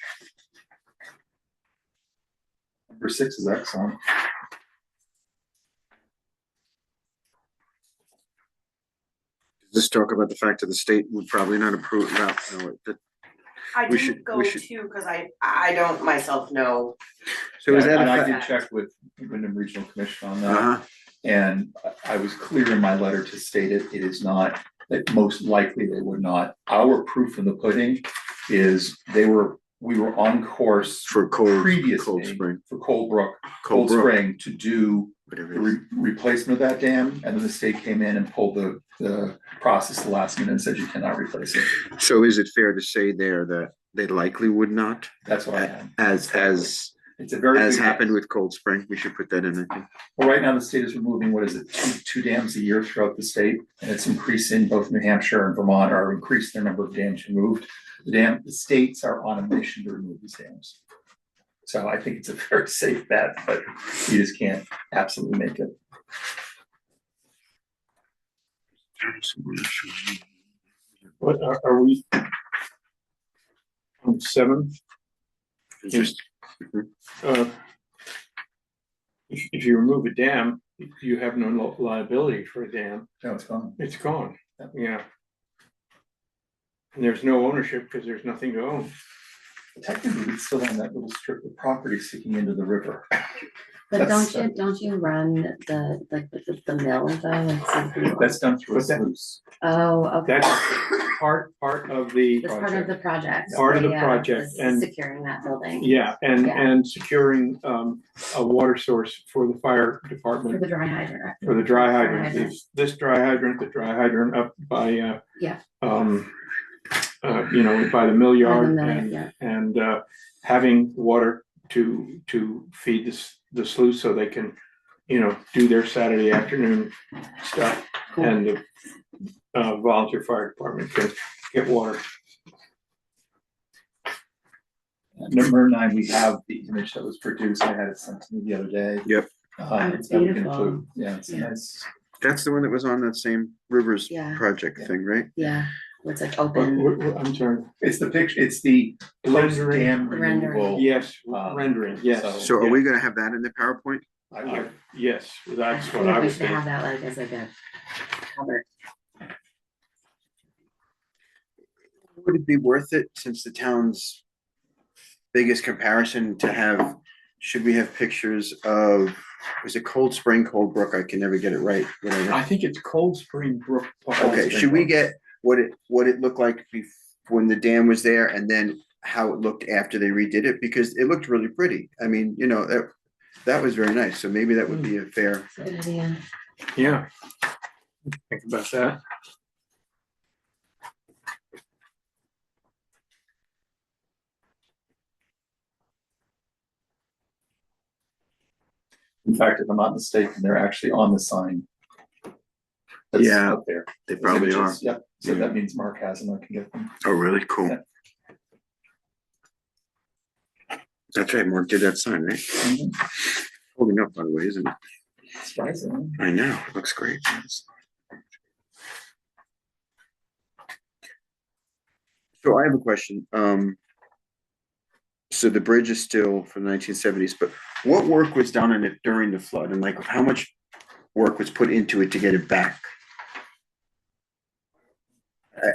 Number 6 is excellent. Does this talk about the fact that the state would probably not approve that? I We didn't should- go we should- to, cause I don't myself know. So is that And I a did fact? check with Wyndham Regional Commission on that. Uh-huh. And I was clear in my letter to state it is not, that most likely they would not. Our proof in the pudding is we were on course For Cold previously Spring. for Cold Brook, Cold Cold Brook. Spring to do Whatever the it is. replacement of that dam. And then the state came in and pulled the process the last minute and said you cannot replace it. So is it fair to say there that they likely would not? That's what I had. As It's a very. as big- happened with Cold Spring, we should put that in, I think. Well, right now the state is removing, what is it, two dams a year throughout the state, and it's increasing, both New Hampshire and Vermont are increasing their number of dams removed. The states are on a mission to remove these dams. So I think it's a very safe bet, but you just can't absolutely make it. What are we? On 7? Just if you remove a dam, you have no liability for a dam. No, it's gone. It's gone. Yeah. And there's no ownership because there's nothing to own. Technically, it's still on that little strip of property sticking into the river. But That's, don't you run the mill though? and something- That's done through a But that- sluice. Oh, okay. That's part of the, That's part of the project. Part of the Yeah, project, is and- securing that building yeah, and, Yeah. and securing, a water source for the fire for department. the dry hydrant. For the dry Dry hydrant, hydrant. this dry hydrant, the dry hydrant up by, Yeah. By the mill yard mill, and, yeah. and, having water to feed the sluice so they can, do their Saturday afternoon stuff. Cool. And the, volunteer fire department can get water. Number 9, we have the image that was produced. I had it sent to me the other day. Yep. it's that we can beautiful. include. Yeah, it's Yeah. nice. That's the one that was on that same Rivers Yeah. project thing, right? Yeah, it's like open. I'm sorry. It's the picture, it's the Rendering. dam The rendering. removal. Yes, Um, rendering, yes. So are we gonna have that in the PowerPoint? I would. Yes, I that's feel what I like we was should have thinking. that like as like a cover. Would it be worth it, since the town's biggest comparison, to have, should we have pictures of, is it Cold Spring, Cold Brook? I can never get it right, whatever. I think it's Cold Spring Brook. Okay, should we get what it looked like when the dam was there, and then how it looked after they redid it? Because it looked really pretty. I mean, that was very nice, so maybe that would be a fair. Good idea. Yeah. Think about that. In fact, if I'm not mistaken, they're actually on the sign. That's Yeah, up there. They Those probably are. images. Yep, so that means Mark has them, I can get them. Oh, really? Cool. Yeah. That's right, Mark did that sign, right? Holding up, by the way, isn't it? Surprising. I know, it looks great. So I have a question. So the bridge is still from the 1970s, but what work was done on it during the flood, and like how much work was put into it to get it back?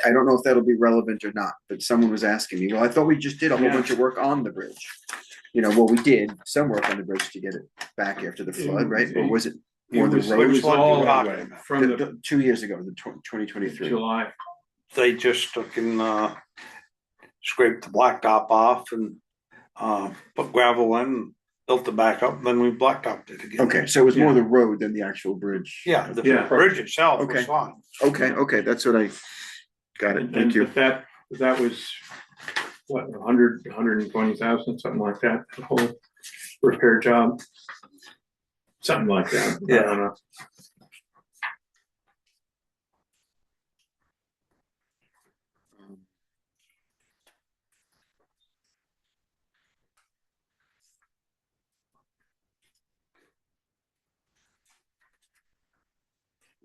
I don't know if that'll be relevant or not, but someone was asking me, well, I thought we just did a whole bunch of work on the bridge. Well, we did some work on the bridge to get it back after the flood, right? Or was it more the It road? was all talking about. from the 2 years ago, the 2023. July. They just took and scraped the blacktop off and put gravel in, built it back up, then we blacktopped it again. Okay, so it was more the road than the actual bridge. Yeah, the Yeah. bridge itself Okay. was fine. Okay, that's what I got it. Thank you. But that was, what, 120,000, something like that, the whole repair job. Something like that. I Yeah. don't know.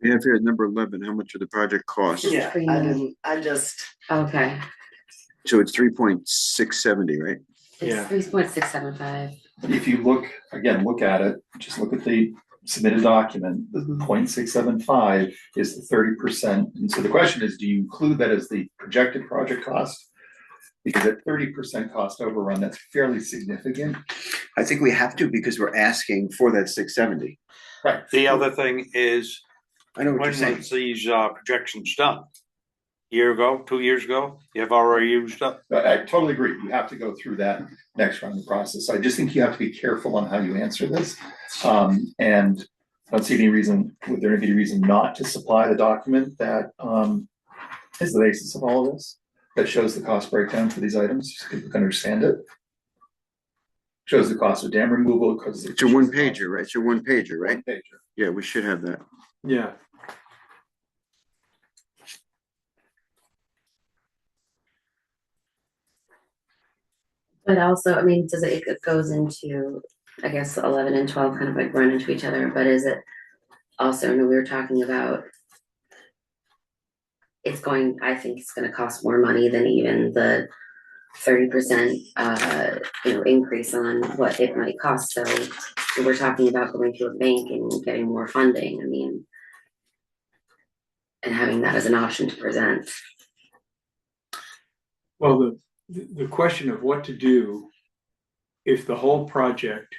We have here at number 11, how much of the project cost? Yeah, I just, Okay, So it's 3.670, right? Yeah. it's 3.675. If you look at it, just look at the submitted document, the Mhm. 0.675 is the 30%. And so the question is, do you include that as the projected project cost? Because at 30% cost overrun, that's fairly significant. I think we have to, because we're asking for that 670. Right. The other thing is, I know what when you're saying. was these projections done? Year ago, 2 years ago, you have already used up. I totally agree. You have to go through that next round of the process. I just think you have to be careful on how you answer this. And I don't see any reason, would there be a reason not to supply the document that is the basis of all of this? That shows the cost breakdown for these items, so people can understand it. Shows the cost of dam removal, because It's a one pager, right? It's a one pager, right? One pager. Yeah, we should have that. Yeah. But also, I mean, it goes into, I guess, 11 and 12 kind of like run into each other, but is it also, I know we were talking about I think it's gonna cost more money than even the 30% increase on what it might cost. So we're talking about going to a bank and getting more funding. I mean, and having that as an option to present. Well, the question of what to do if the whole project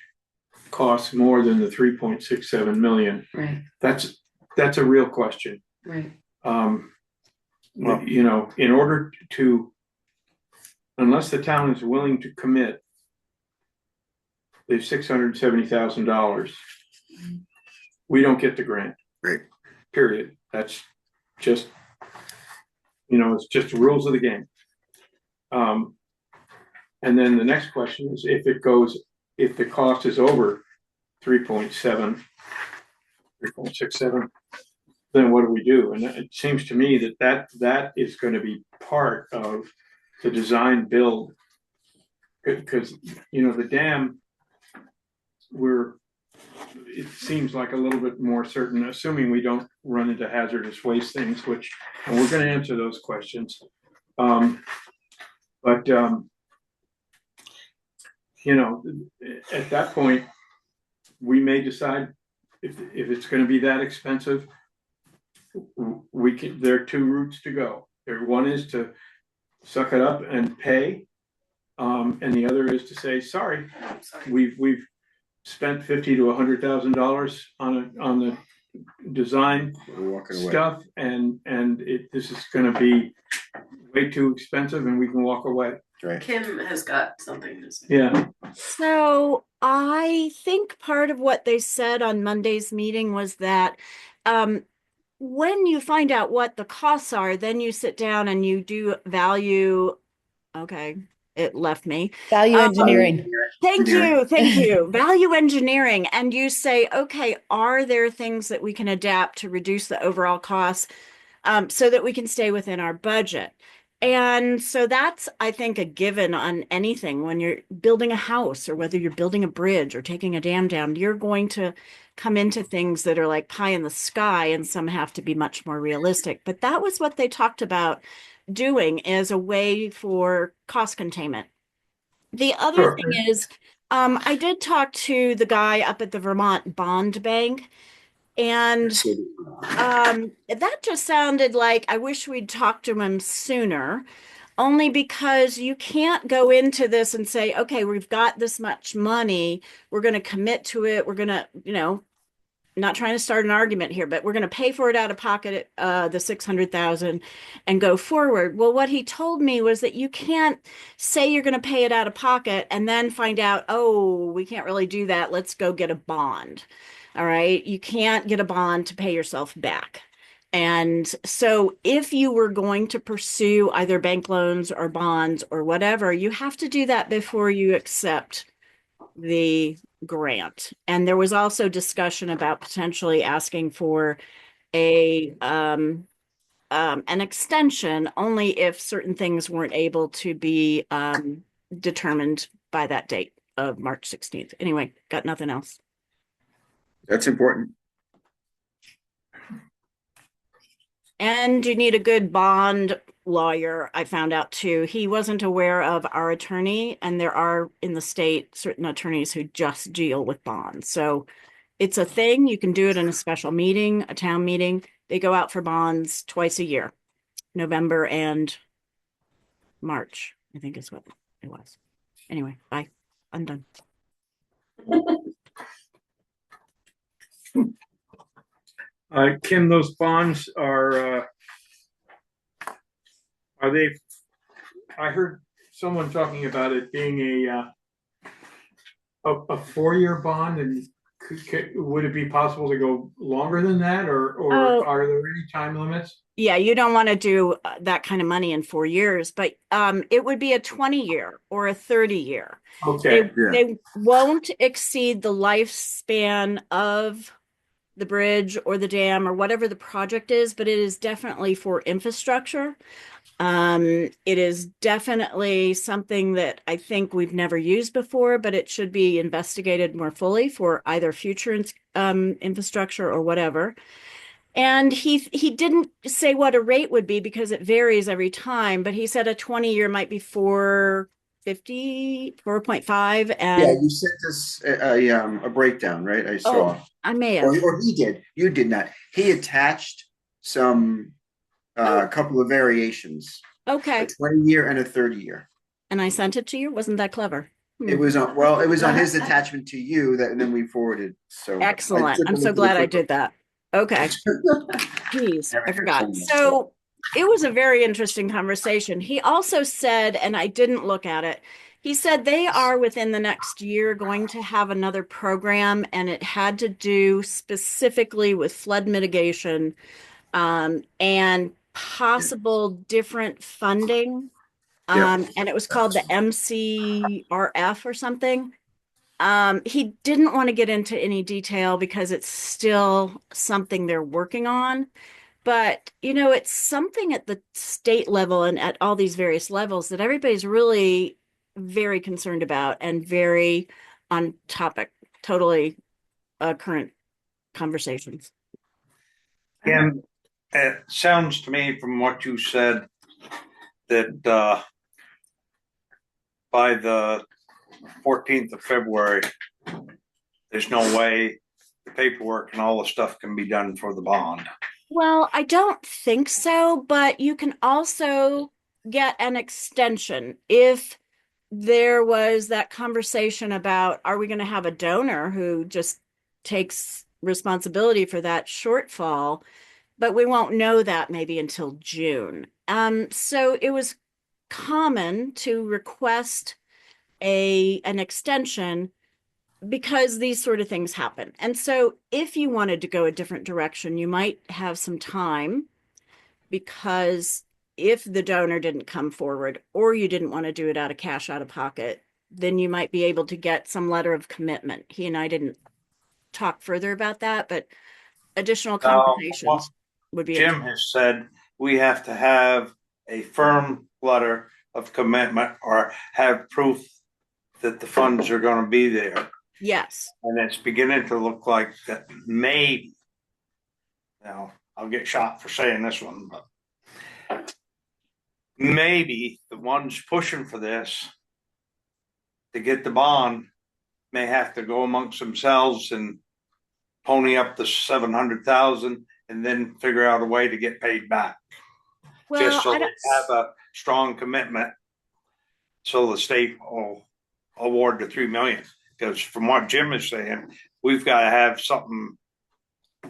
costs more than the 3.67 million, Right. that's a real question. Right. Well- In order to, unless the town is willing to commit the $670,000, we don't get the grant. Right. Period. That's just, it's just the rules of the game. And then the next question is if the cost is over 3.67, then what do we do? And it seems to me that is going to be part of the design build. Because, the dam, it seems like a little bit more certain, assuming we don't run into hazardous waste things, and we're going to answer those questions. But at that point, we may decide if it's going to be that expensive, there are two routes to go. One is to suck it up and pay, and the other is to say, sorry, we've spent $50,000 to $100,000 on the design We're walking away. stuff, and this is going to be way too expensive, and we can walk away. Right. Kim has got something to say. Yeah. So I think part of what they said on Monday's meeting was that when you find out what the costs are, then you sit down and you do value. Okay, it left me. Value engineering. Thank you. Value engineering. And you say, okay, are there things that we can adapt to reduce the overall costs so that we can stay within our budget? And so that's, I think, a given on anything. When you're building a house or whether you're building a bridge or taking a dam down, you're going to come into things that are like pie in the sky, and some have to be much more realistic. But that was what they talked about doing as a way for cost containment. The other thing is, I did talk to the guy up at the Vermont Bond Bank, and that just sounded like I wish we'd talked to him sooner, only because you can't go into this and say, okay, we've got this much money, we're going to commit to it, we're going to, not trying to start an argument here, but we're going to pay for it out of pocket, the 600,000 and go forward. Well, what he told me was that you can't say you're going to pay it out of pocket and then find out, oh, we can't really do that. Let's go get a bond. All right. You can't get a bond to pay yourself back. And so if you were going to pursue either bank loans or bonds or whatever, you have to do that before you accept the grant. And there was also discussion about potentially asking for an extension only if certain things weren't able to be determined by that date of March 16th. Anyway, got nothing else. That's important. And you need a good bond lawyer, I found out too. He wasn't aware of our attorney, and there are in the state certain attorneys who just deal with bonds. So it's a thing. You can do it in a special meeting, a town meeting. They go out for bonds twice a year, November and March, I think is what it was. Anyway, bye. I'm done. Kim, those bonds are they, I heard someone talking about it being a 4-year bond, and would it be possible to go longer than that, or are there any time limits? Yeah, you don't want to do that kind of money in 4 years, but it would be a 20-year or a 30-year. Okay. They won't exceed the lifespan of the bridge or the dam or whatever the project is, but it is definitely for infrastructure. It is definitely something that I think we've never used before, but it should be investigated more fully for either future infrastructure or whatever. And he didn't say what a rate would be because it varies every time, but he said a 20-year might be 4.50, 4.5, Yeah, and you sent us a breakdown, right? I oh, saw, I may have. or he did. You did not. He attached some Oh, couple of variations, a okay. 20-year and a 30-year. And I sent it to you. Wasn't that clever? It was on, well, it was on his attachment to you that, and then we forwarded, so. I Excellent. took a I'm so look at glad the I quick did that. Okay. Geez, Have I it here forgot. somewhere. So it was a very interesting conversation. He also said, and I didn't look at it, he said they are within the next year going to have another program, and it had to do specifically with flood mitigation, and possible different funding. Yeah. And it was called the MCRF or something. He didn't want to get into any detail because it's still something they're working on. But, it's something at the state level and at all these various levels that everybody's really very concerned about and very on topic, totally current conversations. Kim, it sounds to me from what you said that by the 14th of February, there's no way the paperwork and all the stuff can be done for the bond. Well, I don't think so, but you can also get an extension if there was that conversation about are we going to have a donor who just takes responsibility for that shortfall, but we won't know that maybe until June. So it was common to request an extension because these sort of things happen. And so if you wanted to go a different direction, you might have some time because if the donor didn't come forward or you didn't want to do it out of cash out of pocket, then you might be able to get some letter of commitment. He and I didn't talk further about that, but additional What conversations would be Jim has said, we have to have a firm letter of commitment or have proof that the funds are going to be there. yes. And it's beginning to look like that maybe, now I'll get shot for saying this one, but maybe the ones pushing for this to get the bond may have to go amongst themselves and pony up the 700,000 and then figure out a way to get paid back. Well, Just so they have a strong commitment. So the state will award the 3 million. Because from what Jim is saying, we've got to have something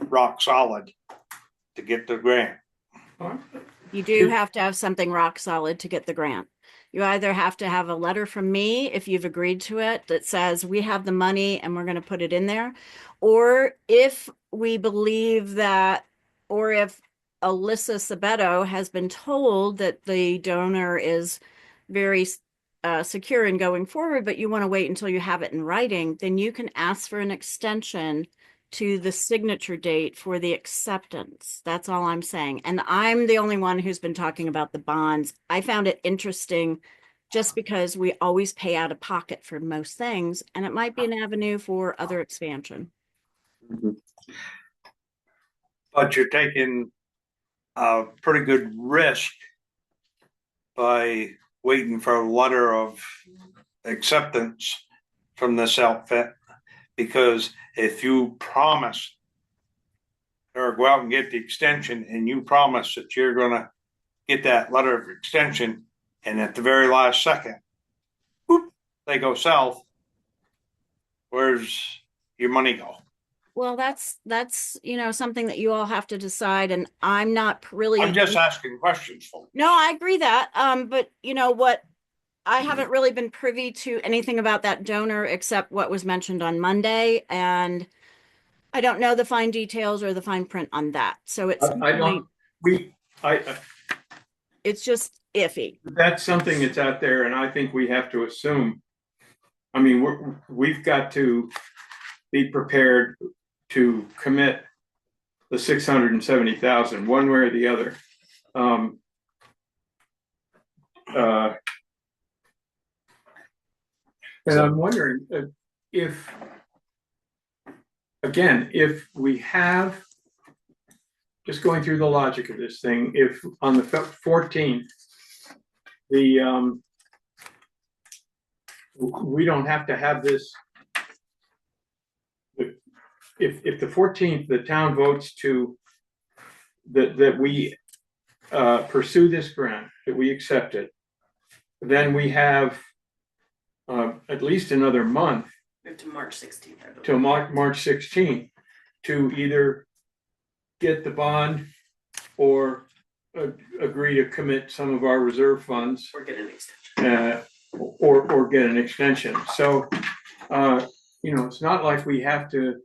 rock solid to get the grant. you do have to have something rock solid to get the grant. You either have to have a letter from me if you've agreed to it that says we have the money and we're going to put it in there. Or if we believe that, or if Alyssa Sabeto has been told that the donor is very secure in going forward, but you want to wait until you have it in writing, then you can ask for an extension to the signature date for the acceptance. That's all I'm saying. And I'm the only one who's been talking about the bonds. I found it interesting just because we always pay out of pocket for most things, and it might be an avenue for other expansion. But you're taking a pretty good risk by waiting for a letter of acceptance from this outfit, because if you promise or go out and get the extension and you promise that you're going to get that letter of extension, and at the very last second, whoop, they go south, where's your money go? Well, that's something that you all have to decide, and I'm not really. I'm just asking questions, folks. No, I agree that. But what I haven't really been privy to anything about that donor except what was mentioned on Monday, and I don't know the fine details or the fine print on that. So it's it's just iffy. That's something that's out there, and I think we have to assume. I mean, we've got to be prepared to commit the 670,000 one way or the other. And I'm wondering if we have just going through the logic of this thing, if on the 14th, we don't have to have this. If the 14th, the town votes to that we pursue this grant, that we accept it, then we have at least another month We have to March 16th. till March 16th to either get the bond or agree to commit some of our reserve funds We're getting an extension. or get an extension. So, it's not like we have to.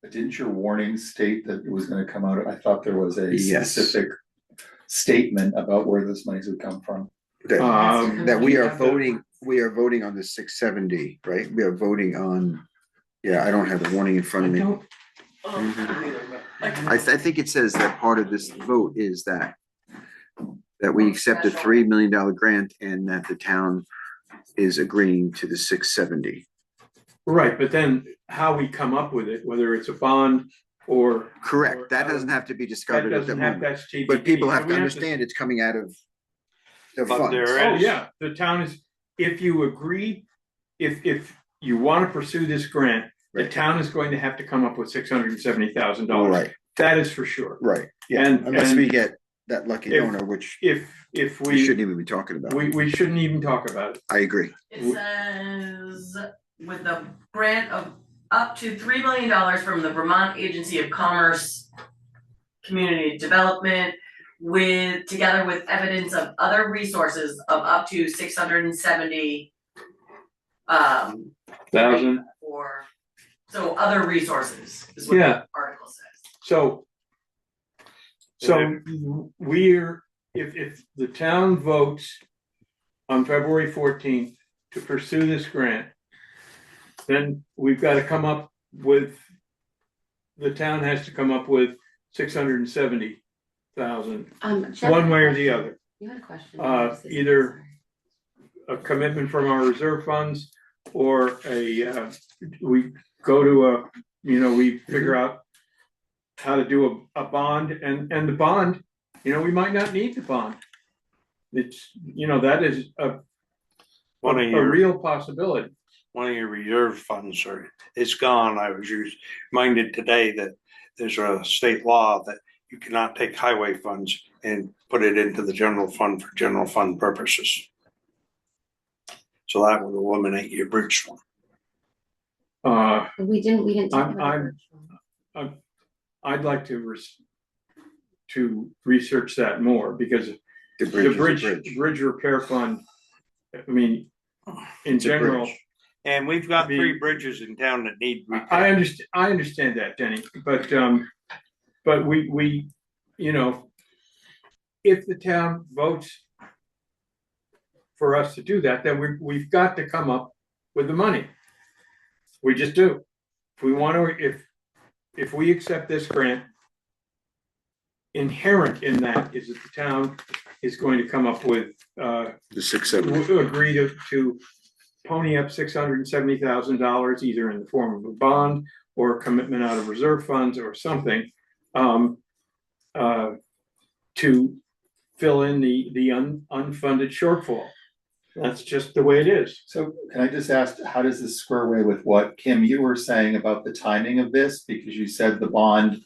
But didn't your warning state that it was gonna come out? I thought there was a Yes. specific statement about where those monies would come from. That we you are have to- voting on the 670, right? We are voting on, yeah, I don't have the warning in front I of me. don't, I think it says that part of this vote is that we accept a $3 million grant and that the town is agreeing to the 670. right, but then how we come up with it, whether it's a bond or. Correct, that or- doesn't have to be That discovered at the doesn't have, moment, that's TBD. but people have We to understand it's coming out of the But funds. there Oh, is- yeah, the town is, if you agree, if you want to pursue this grant, the Right. town is going to have to come up with $670,000. Right, That is for sure. right, yeah, And- unless we and get that lucky if- donor, which If we shouldn't even be talking about. we shouldn't even talk about it. I agree. It says with the grant of up to $3 million from the Vermont Agency of Commerce Community Development together with evidence of other resources of up to 670 Thousand, so other resources is what Yeah. the article says. so if the town votes on February 14th to pursue this grant, then we've got to come up with, the town has to come up with 670,000, Jeff, one way or the other. You had a question. Either a commitment from our reserve funds or we go to we figure out how to do a bond and the bond, we might not need the bond. It's, that is a One of your, real possibility. one of your reserve funds it's gone. I was reminded today that there's a state law that you cannot take highway funds and put it into the general fund for general fund purposes. So that would eliminate your bridge fund. We didn't talk about I'm- it. I'd like to research that more because The the bridge is a bridge repair fund, I mean, in It's a general, bridge. And we've got The- 3 bridges in town that need I repair. understand that, Denny, but we, if the town votes for us to do that, then we've got to come up with the money. We just do. If we want to, if we accept this grant, inherent in that is that the town is going to come up with, The 670. agree to pony up $670,000 either in the form of a bond or a commitment out of reserve funds or something, to fill in the unfunded shortfall. That's just the way it is. So can I just ask, how does this square away with what, Kim, you were saying about the timing of this? Because you said the bond,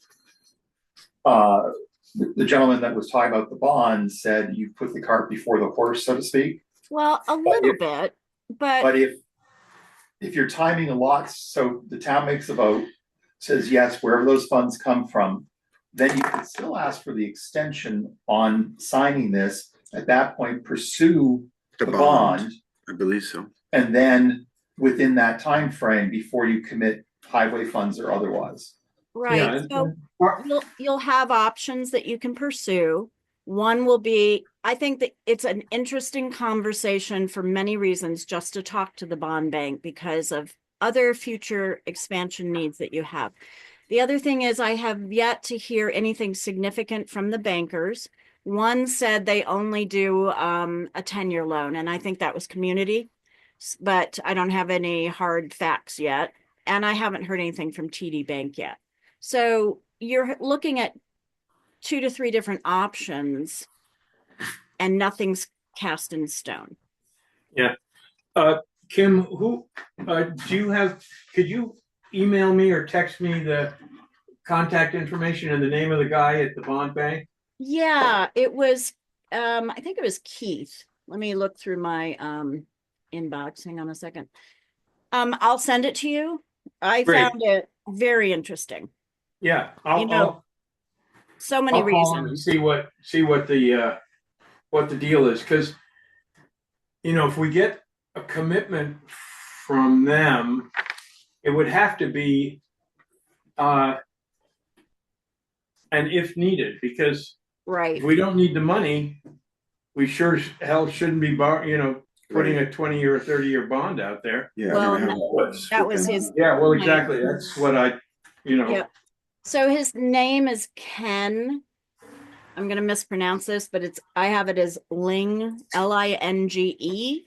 the gentleman that was talking about the bond said you put the cart before the horse, so to speak. Well, a little bit, but But if you're timing a lot, so the town makes a vote, says yes, wherever those funds come from, then you can still ask for the extension on signing this. At that point, pursue the bond, I believe so. and then within that time frame, before you commit highway funds or otherwise. right, so you'll have options that you can pursue. One will be, I think that it's an interesting conversation for many reasons, just to talk to the bond bank because of other future expansion needs that you have. The other thing is I have yet to hear anything significant from the bankers. One said they only do a 10-year loan, and I think that was community, but I don't have any hard facts yet. And I haven't heard anything from TD Bank yet. So you're looking at 2 to 3 different options and nothing's cast in stone. Kim, could you email me or text me the contact information and the name of the guy at the bond bank? Yeah, it was, I think it was Keith. Let me look through my, inbox. Hang on a second. I'll send it to you. I Great. found it very interesting. Yeah, So many I'll call him and reasons. see what the deal is, because if we get a commitment from them, it would have to be and if needed, because Right. if we don't need the money, we sure as hell shouldn't be putting a 20 or 30-year bond out there. Yeah. Well, I never have What's- That was his. Yeah, well, exactly. That's what Yep. So his name is Ken. I'm gonna mispronounce this, but I have it as Ling, Linge.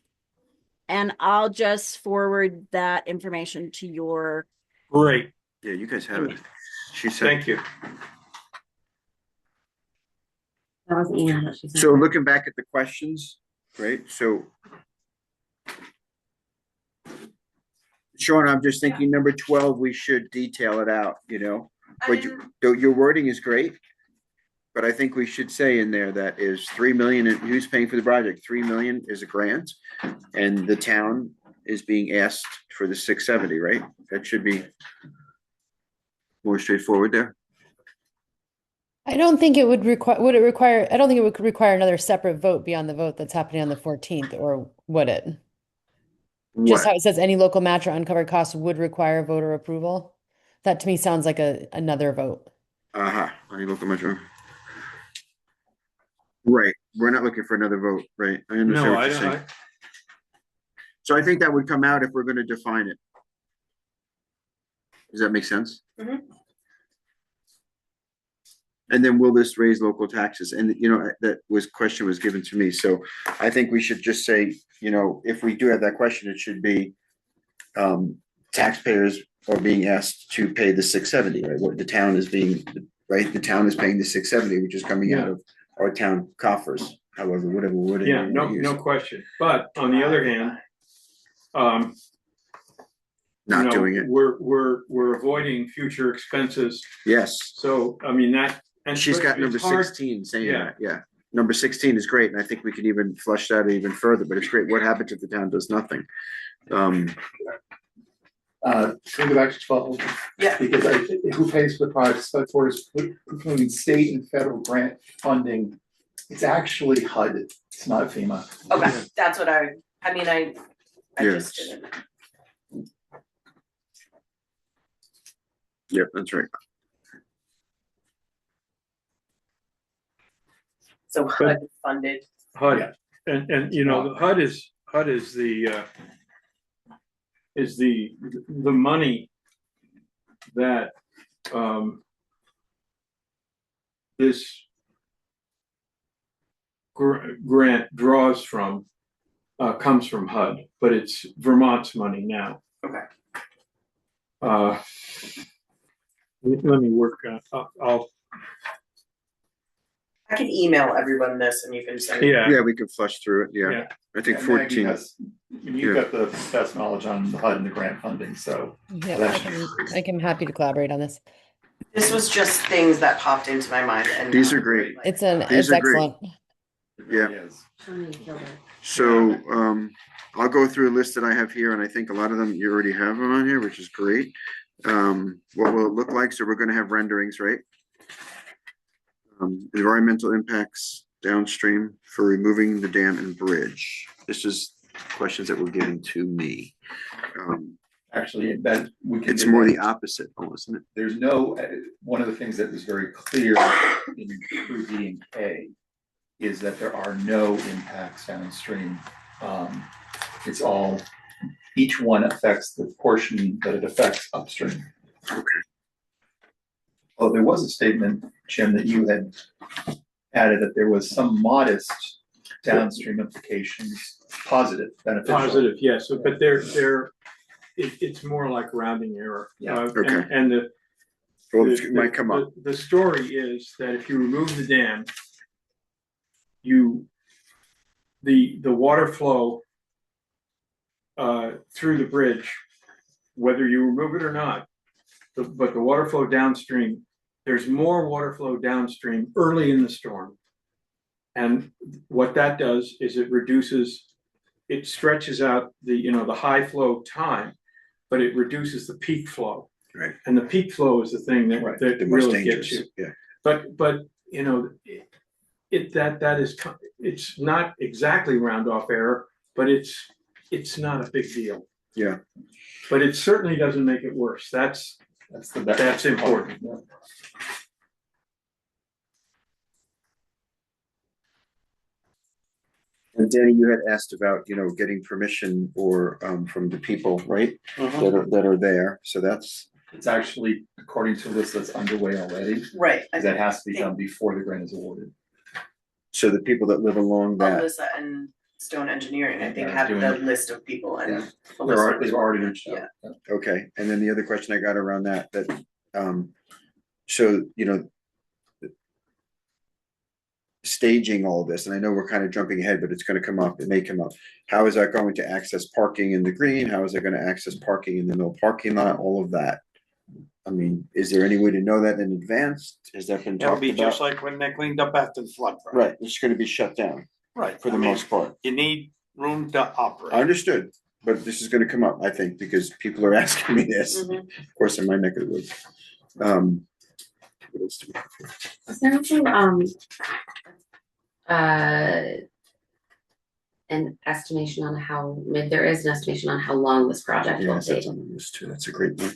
And I'll just forward that information to your. Great. Yeah, you guys have it. She said. Thank you. That was the email that she sent. So looking back at the questions, right, so. Sean, I'm just thinking number 12, we should detail it out, but your wording is great. But I think we should say in there that is 3 million, and who's paying for the project? 3 million is a grant, and the town is being asked for the 670, right? That should be more straightforward there. I don't think it would require, I don't think it would require another separate vote beyond the vote that's happening on the 14th, or would it? Just how What? it says any local match or uncovered costs would require voter approval. That to me sounds like another vote. I look at my drawing. Right, we're not looking for another vote, right? I understand No, what I you're saying. don't. So I think that would come out if we're gonna define it. Does that make sense? Mhm. And then will this raise local taxes? And question was given to me, so I think we should just say, if we do have that question, it should be. Taxpayers are being asked to pay the 670, right? What the town is being, right? The town is paying the 670, which is coming out of our town coffers, however, whatever wording. Yeah, we wanna no use. question. But on the other hand, Not doing it, we're avoiding future expenses. yes. So, I mean, that. And She's got it's number hard- 16 saying Yeah. that, yeah. Number 16 is great, and I think we could even flush that even further, but it's great. What happens if the town does nothing? Can we go back to 12? Yeah. Because who pays for the project, select board is including state and federal grant funding. It's actually HUD, it's not FEMA. Okay, that's what I Yes. just did it. Yep, that's right. So HUD funded. HUD, and the HUD is the money that this grant draws from, comes from HUD, but it's Vermont's money now. Okay. Let me work on, I can email everyone this and you can send it. yeah, Yeah, we can flush through it, yeah. Yeah. I think And Maggie 14, has- You've got the best knowledge on the HUD and the grant funding, so. Yeah, I can happy to collaborate on this. This was just things that popped into my mind and. These are great. It's These are great. excellent. it really is. so, I'll go through a list that I have here, and I think a lot of them, you already have them on here, which is great. What will it look like? So we're gonna have renderings, right? Environmental impacts downstream for removing the dam and bridge. This is questions that were given to me. Actually, that we can. It's do more that. the opposite, almost, isn't it? There's no, one of the things that was very clear in 3D and K is that there are no impacts downstream. It's all, each one affects the portion that it affects upstream. Okay. Oh, there was a statement, Jim, that you had added that there was some modest downstream implications, positive, beneficial. positive, yes, but it's more like rounding error. Yeah. Okay. And Well, it might come up. The story is that if you remove the dam, the water flow through the bridge, whether you remove it or not, but the water flow downstream, there's more water flow downstream early in the storm. And what that does is it stretches out the high flow time, but it reduces the peak flow. Right. And the peak flow is the thing that The most really gets dangerous, you. yeah. But it's not exactly round off error, but it's not a big deal. Yeah. But it certainly doesn't make it worse. That's important. Yeah. And Danny, you had asked about, getting permission or from the people, right? That are there. So that's, It's actually, according to this, that's underway already, Right. because that has to be done before the grant is awarded. so the people that live along that, Alyssa and Stone Engineering, I think, They're have doing the it. list of people and. Yeah. Alyssa They've was- already reached out. Yeah. okay. And then the other question I got around that, so, staging all this, and I know we're kind of jumping ahead, but it's gonna come up, it may come up. How is that going to access parking in the green? How is it gonna access parking in the no parking lot, all of that? I mean, is there any way to know that in advance? Has that been It'll talked be just about? like when they cleaned up after the flood. Right, it's gonna be shut down Right. for the I mean, most part. You need room to operate. Understood, but this is gonna come up, I think, because people are asking me this, Mhm. of course, in my neck of the woods. What else do we have here? Is there anything, an estimation on there is an estimation on how long this project will Yes, take? that's on the list too, that's a great one.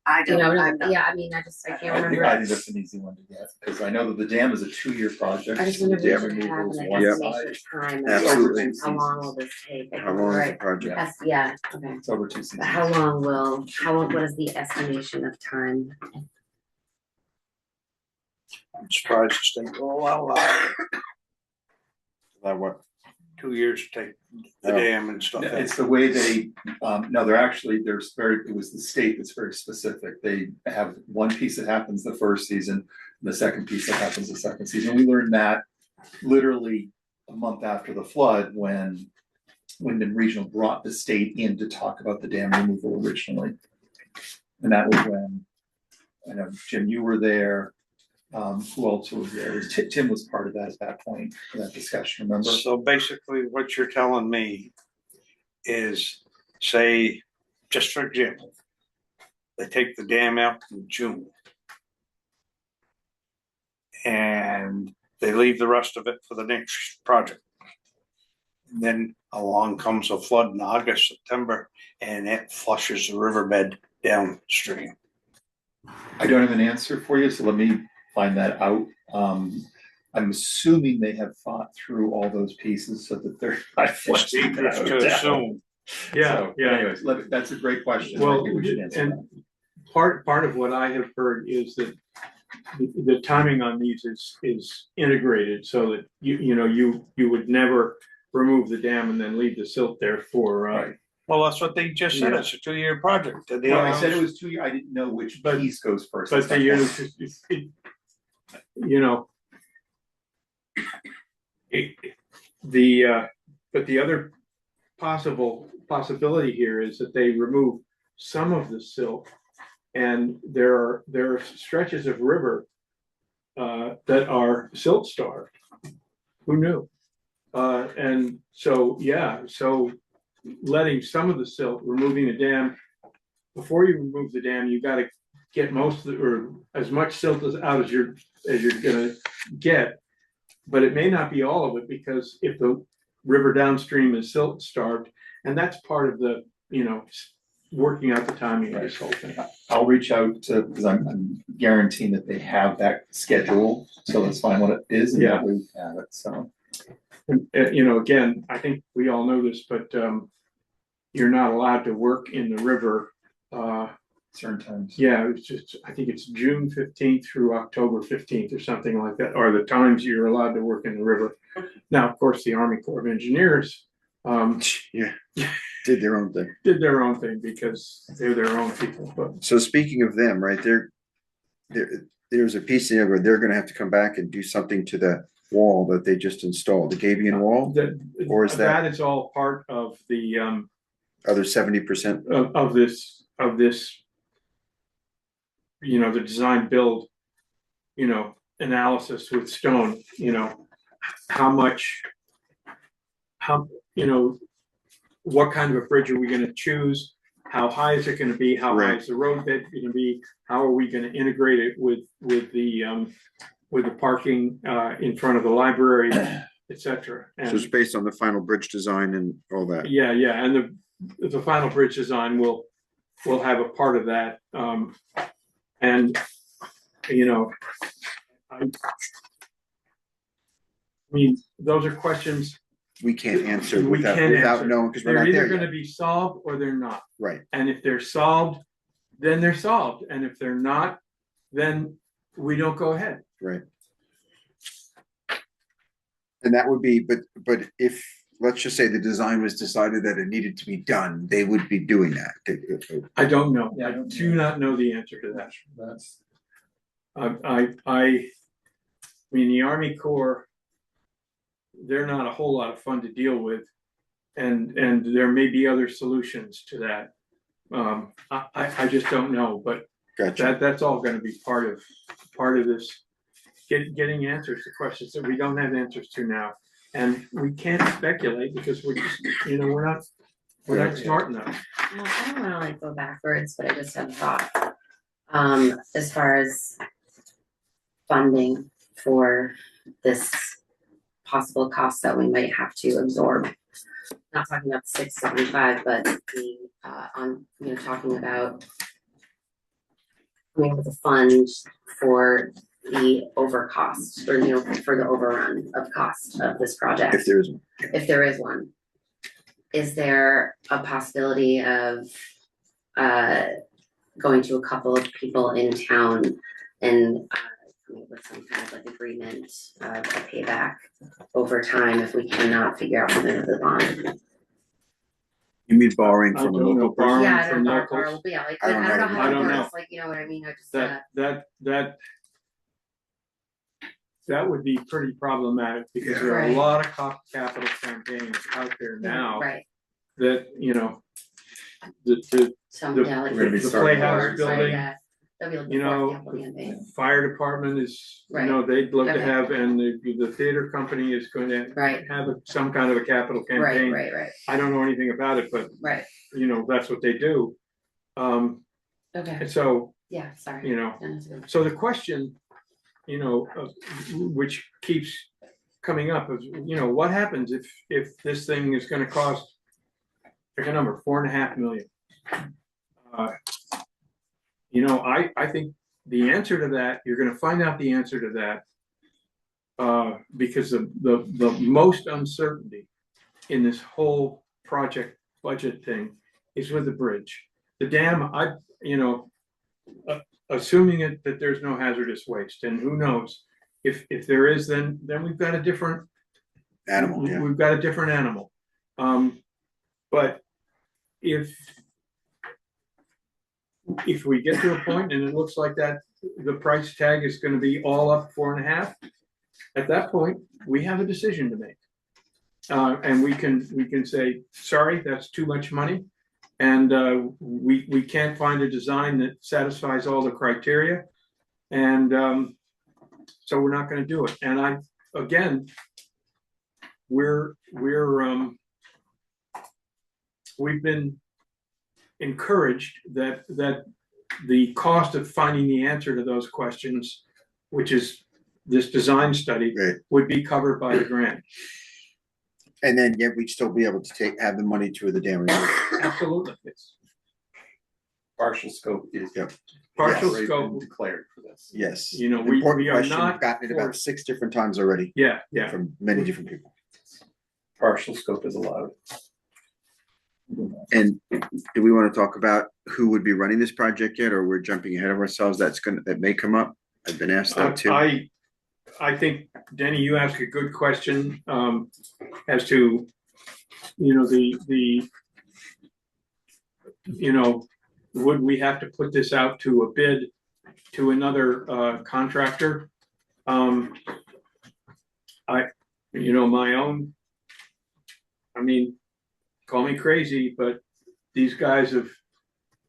I You know, I'm not- yeah, I mean, I can't I think remember. that's an easy one to get, because I know that the dam is a 2-year project. I just so wonder the if we dam should have removal is an one estimation side. of time. Absolutely. How long will this take? I How think long is the right. project? Yeah, okay. It's over 2 seasons. But what is the estimation of time? I'm surprised the state will allow About what? 2 years to take the Oh. dam and stuff. It's the way they, no, it was the state that's very specific. They have one piece that happens the first season, and the second piece that happens the second season. We learned that literally a month after the flood, when Wyndham Regional brought the state in to talk about the dam removal originally. And that was when, I know, Jim, you were there. Who else was there? Tim was part of that at that point, in that discussion, remember? So basically what you're telling me is, say, just for example, they take the dam out in June. And they leave the rest of it for the next project. And then along comes a flood in August, September, and it flushes the riverbed downstream. I don't have an answer for you, so let me find that out. I'm assuming they have thought through all those pieces so that they're not It's flushing dangerous that to down. assume. Yeah, yeah. Anyways, that's a great question. I Well, think we should answer and that. part of what I have heard is that the timing on these is integrated, so that you would never remove the dam and then leave the silt there for, Right. Well, that's what they just said. Yeah. It's a 2-year project. The No, I dam- said it was 2 years. I didn't know which But- piece goes first. but the, but the other possibility here is that they remove some of the silt, and there are stretches of river that are silt starved. Who knew? And so, yeah, so letting some of the silt, removing the dam, before you remove the dam, you gotta get most of the, or as much silt out as you're gonna get. But it may not be all of it, because if the river downstream is silt starved, and that's part of the, working out the timing of this whole thing. I'll reach out to, because I'm guaranteeing that they have that schedule, so let's find what it is and that we have it, so. And, again, I think we all know this, but you're not allowed to work in the river. Certain times. Yeah, I think it's June 15th through October 15th or something like that, are the times you're allowed to work in the river. Now, of course, the Army Corps of Engineers Yeah, did their own thing. did their own thing because they're their own people, but So speaking of them, right, there's a piece there where they're gonna have to come back and do something to the wall that they just installed, the Gabion wall, or is that is all part of the, other 70%? of this, the design build, analysis with stone, how much, what kind of a bridge are we gonna choose? How high is it gonna be? How high Right. is the roadbed gonna be? How are we gonna integrate it with the parking, in front of the library, et cetera? So it's based on the final bridge design and all that. Yeah, and the final bridge design will have a part of that, and, I mean, those are questions We can't answer we without, can't without answer. knowing, because we're They're not either there gonna yet. be solved or they're not, Right, and if they're solved, then they're solved, and if they're not, then we don't go ahead. right. And that would be, but if, let's just say the design was decided that it needed to be done, they would be doing that. I don't know, Yeah, I I don't do know. not know the answer to that. That's, I mean, the Army Corps, they're not a whole lot of fun to deal with. And there may be other solutions to that. I just don't know, but Gotcha. that's all gonna be part of this. Getting answers to questions that we don't have answers to now. And we can't speculate because we're just, we're not smart enough. Well, I don't wanna like go backwards, but I just have a thought. As far as funding for this possible cost that we might have to absorb. Not talking about 675, but the, talking about coming up with a fund for the overcost, or, for the overrun of cost of this project. If there is one. If there is one. Is there a possibility of going to a couple of people in town and coming up with some kind of like agreement of a payback over time if we cannot figure out something with the bond? You mean borrowing I from a don't know, local person? borrowing Yeah, I from don't know, locals. yeah, like, I I don't don't know know. how I it don't know. works, like, you know what I mean, I just, That would be pretty problematic because Yeah. there are a Right. lot of capital campaigns out there now right, that, the some, yeah, like. We're gonna be the starting Playhouse Right, building, yeah. That'd be like you the fourth know, capital campaign. fire department is, they'd love to Okay. have, and the theater company is going to Right, have some kind of a capital right, campaign. right, I don't know anything about it, but right, that's what they do. okay, And so, yeah, sorry. you know, No, that's good. so the question, which keeps coming up is, what happens if this thing is gonna cost, pick a number, $4.5 million? I think the answer to that, you're gonna find out the answer to that. Because the most uncertainty in this whole project budget thing is with the bridge. The dam, assuming that there's no hazardous waste, and who knows, if there is, then we've got a different Animal, yeah. We've got a different animal. But if we get to a point and it looks like that the price tag is gonna be all up 4.5, at that point, we have a decision to make. And we can say, sorry, that's too much money. And we can't find a design that satisfies all the criteria. And so we're not gonna do it. And we've been encouraged that the cost of finding the answer to those questions, which is this design study, Right. would be covered by the grant. And then yet we'd still be able to have the money to the dam removal. Absolutely. It's partial scope is. partial already been scope. Declared for this. Yes. We Important are question. not We've gotten it about forced. 6 different times already Yeah. from many different people. Partial scope is allowed. And do we want to talk about who would be running this project yet, or we're jumping ahead of ourselves? That may come up. I've been asked that too. I think, Denny, you asked a good question, as to, would we have to put this out to a bid to another contractor. My own, I mean, call me crazy, but these guys have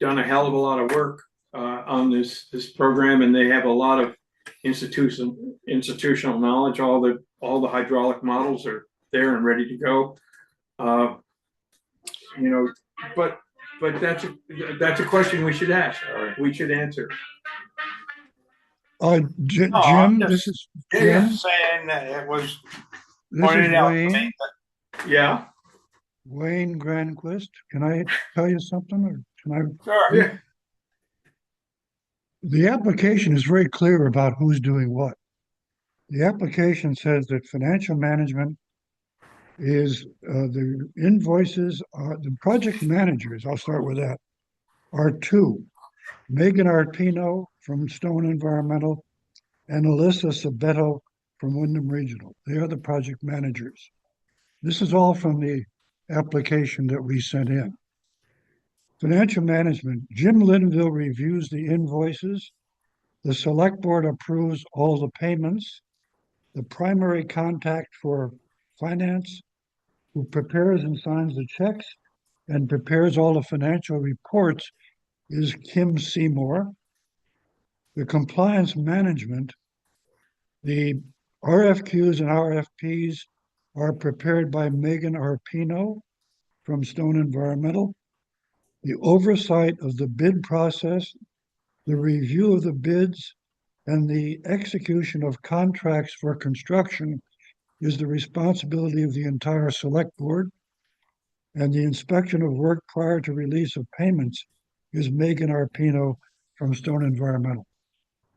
done a hell of a lot of work on this program, and they have a lot of institutional knowledge. All the hydraulic models are there and ready to go. But that's a question we should ask. We should answer. No, I'm Jim, just- this is Jim. Saying that it was This is pointed out to me Wayne, Yeah. Wayne Granquist. Can I tell you something, or can I? Sure. Yeah. The application is very clear about who's doing what. The application says that financial management is the invoices are the project managers. I'll start with that. Are two, Megan Arpino from Stone Environmental and Alyssa Sabeto from Wyndham Regional. They are the project managers. This is all from the application that we sent in. Financial management, Jim Linville reviews the invoices. The select board approves all the payments. The primary contact for finance, who prepares and signs the checks and prepares all the financial reports, is Kim Seymour. The compliance management, the RFQs and RFPs are prepared by Megan Arpino from Stone Environmental. The oversight of the bid process, the review of the bids, and the execution of contracts for construction is the responsibility of the entire select board. And the inspection of work prior to release of payments is Megan Arpino from Stone Environmental.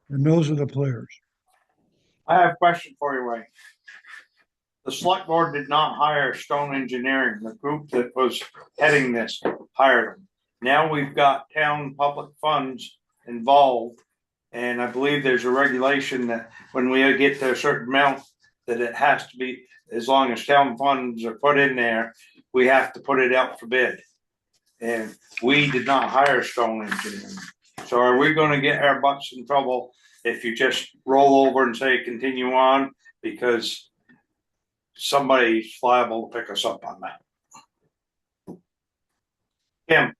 And those are the players. I have a question for you, Wayne. The select board did not hire Stone Engineering. The group that was heading this hired them. Now we've got town public funds involved. And I believe there's a regulation that when we get to a certain amount, that it has to be, as long as town funds are put in there, we have to put it out for bid. And we did not hire Stone Engineering. So are we gonna get our butts in trouble if you just roll over and say continue on? Because somebody's liable to pick us up on that. Kim.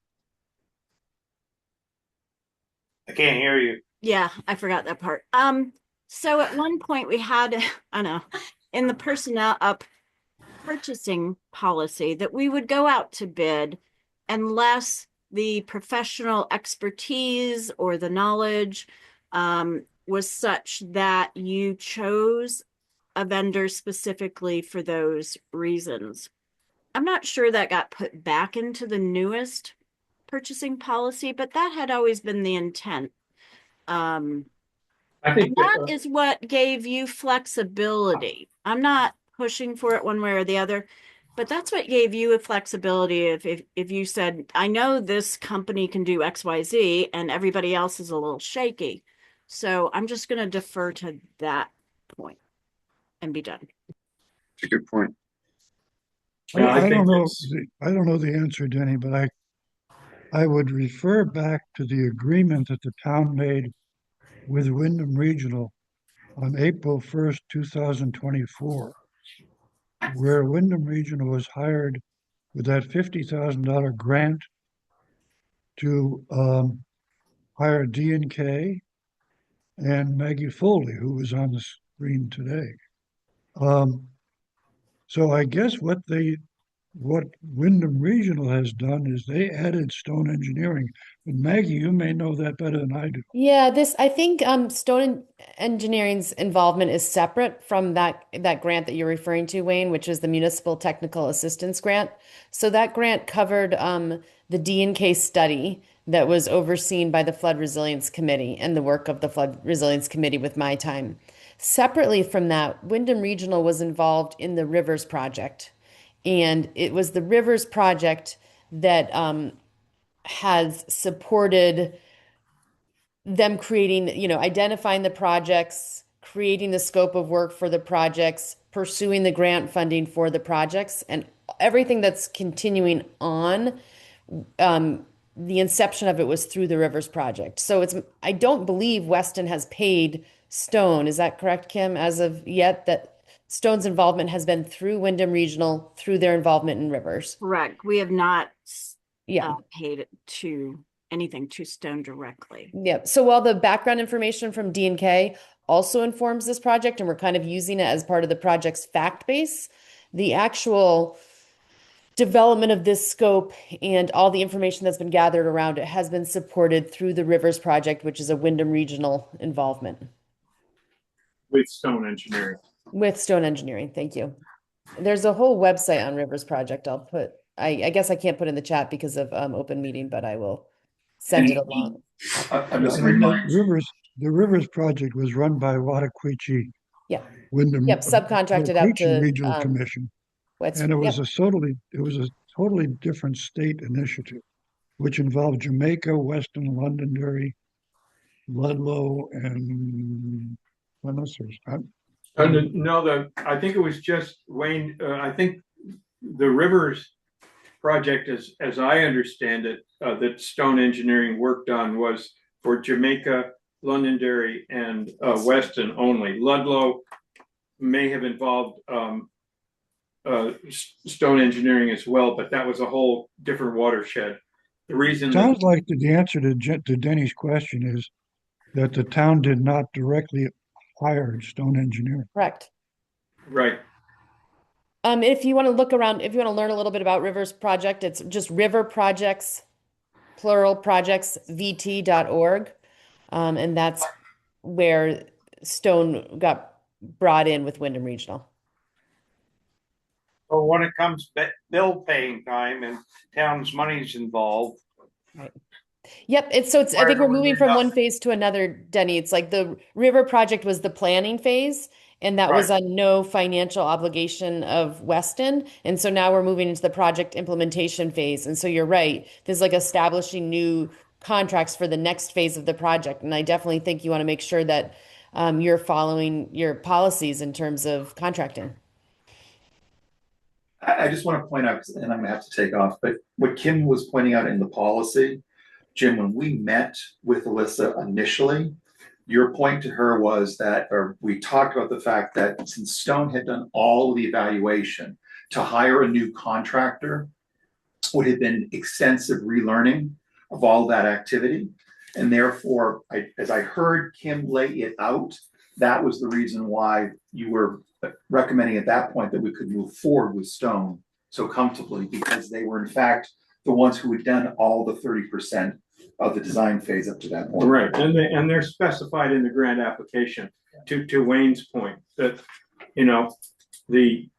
I can't hear you. Yeah, I forgot that part. So at one point we had, I know, in the personnel purchasing policy that we would go out to bid unless the professional expertise or the knowledge was such that you chose a vendor specifically for those reasons. I'm not sure that got put back into the newest purchasing policy, but that had always been the intent. I think That is what gave you flexibility. I'm not pushing for it one way or the other, but that's what gave you a flexibility. If you said, I know this company can do XYZ and everybody else is a little shaky. So I'm just going to defer to that point and be done. It's a good point. Yeah, I think I don't know the answer, Denny, but I would refer back to the agreement that the town made with Wyndham Regional on April 1st, 2024, where Wyndham Regional was hired with that $50,000 grant to hire D&K and Maggie Foley, who was on the screen today. So I guess what Wyndham Regional has done is they added Stone Engineering. And Maggie, you may know that better than I do. Yeah, I think Stone Engineering's involvement is separate from that grant that you're referring to, Wayne, which is the Municipal Technical Assistance Grant. So that grant covered the D&K study that was overseen by the Flood Resilience Committee and the work of the Flood Resilience Committee with my time. Separately from that, Wyndham Regional was involved in the Rivers Project. And it was the Rivers Project that has supported them creating, identifying the projects, creating the scope of work for the projects, pursuing the grant funding for the projects, and everything that's continuing on the inception of it was through the Rivers project. So I don't believe Weston has paid Stone. Is that correct, Kim? As of yet, that Stone's involvement has been through Wyndham Regional, through their involvement in Rivers. Correct. We have not Yeah. paid to anything to Stone directly. Yeah. So while the background information from D&K also informs this project, and we're kind of using it as part of the project's fact base, the actual development of this scope and all the information that's been gathered around it has been supported through the Rivers project, which is a Wyndham Regional involvement With Stone Engineering. with Stone Engineering. Thank you. There's a whole website on Rivers project. I guess I can't put in the chat because of open meeting, but I will send it along. I'm just And gonna remind. the Rivers project was run by Wataquiche. Yeah. Wyndham. Yep, subcontracted out Wataquiche to Regional Commission. And it was yep. it was a totally different state initiative, which involved Jamaica, Weston, Londonderry, Ludlow, and what else was No, I think it was just Wayne, I think the Rivers project, as I understand it, that Stone Engineering worked on was for Jamaica, Londonderry, and Weston only. Ludlow may have involved Stone Engineering as well, but that was a whole different watershed. The reason Sounds like the answer to Denny's question is that the town did not directly hire Stone Engineering. Correct. right. If you want to look around, if you want to learn a little bit about Rivers Project, it's just River Projects, plural projects, vt.org. And that's where Stone got brought in with Wyndham Regional. So when it comes bill paying time and town's money's involved. Right. Yep. I think we're moving from one phase to another, Denny. It's like the River Project was the planning phase, and that was on no financial obligation of Weston. And so now we're moving into the project implementation phase. And so you're right. There's like establishing new contracts for the next phase of the project. And I definitely think you want to make sure that you're following your policies in terms of contracting. I just want to point out, and I'm gonna have to take off, but what Kim was pointing out in the policy, Jim, when we met with Alyssa initially, your point to her was that, or we talked about the fact that since Stone had done all of the evaluation, to hire a new contractor would have been extensive relearning of all that activity. And therefore, as I heard Kim lay it out, that was the reason why you were recommending at that point that we could move forward with Stone so comfortably, because they were in fact the ones who had done all the 30% of the design phase up to that point. Right, and they're specified in the grant application. To Wayne's point, that the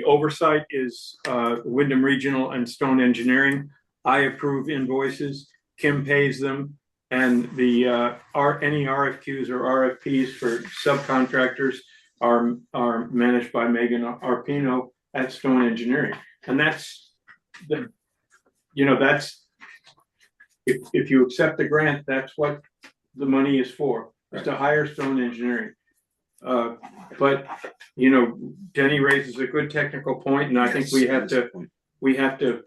oversight is Wyndham Regional and Stone Engineering. I approve invoices, Kim pays them, and any RFQs or RFPs for subcontractors are managed by Megan Arpino at Stone Engineering. And that's if you accept the grant, that's what the money is for, is to hire Stone Engineering. But Denny raises a good technical point, and I think we have to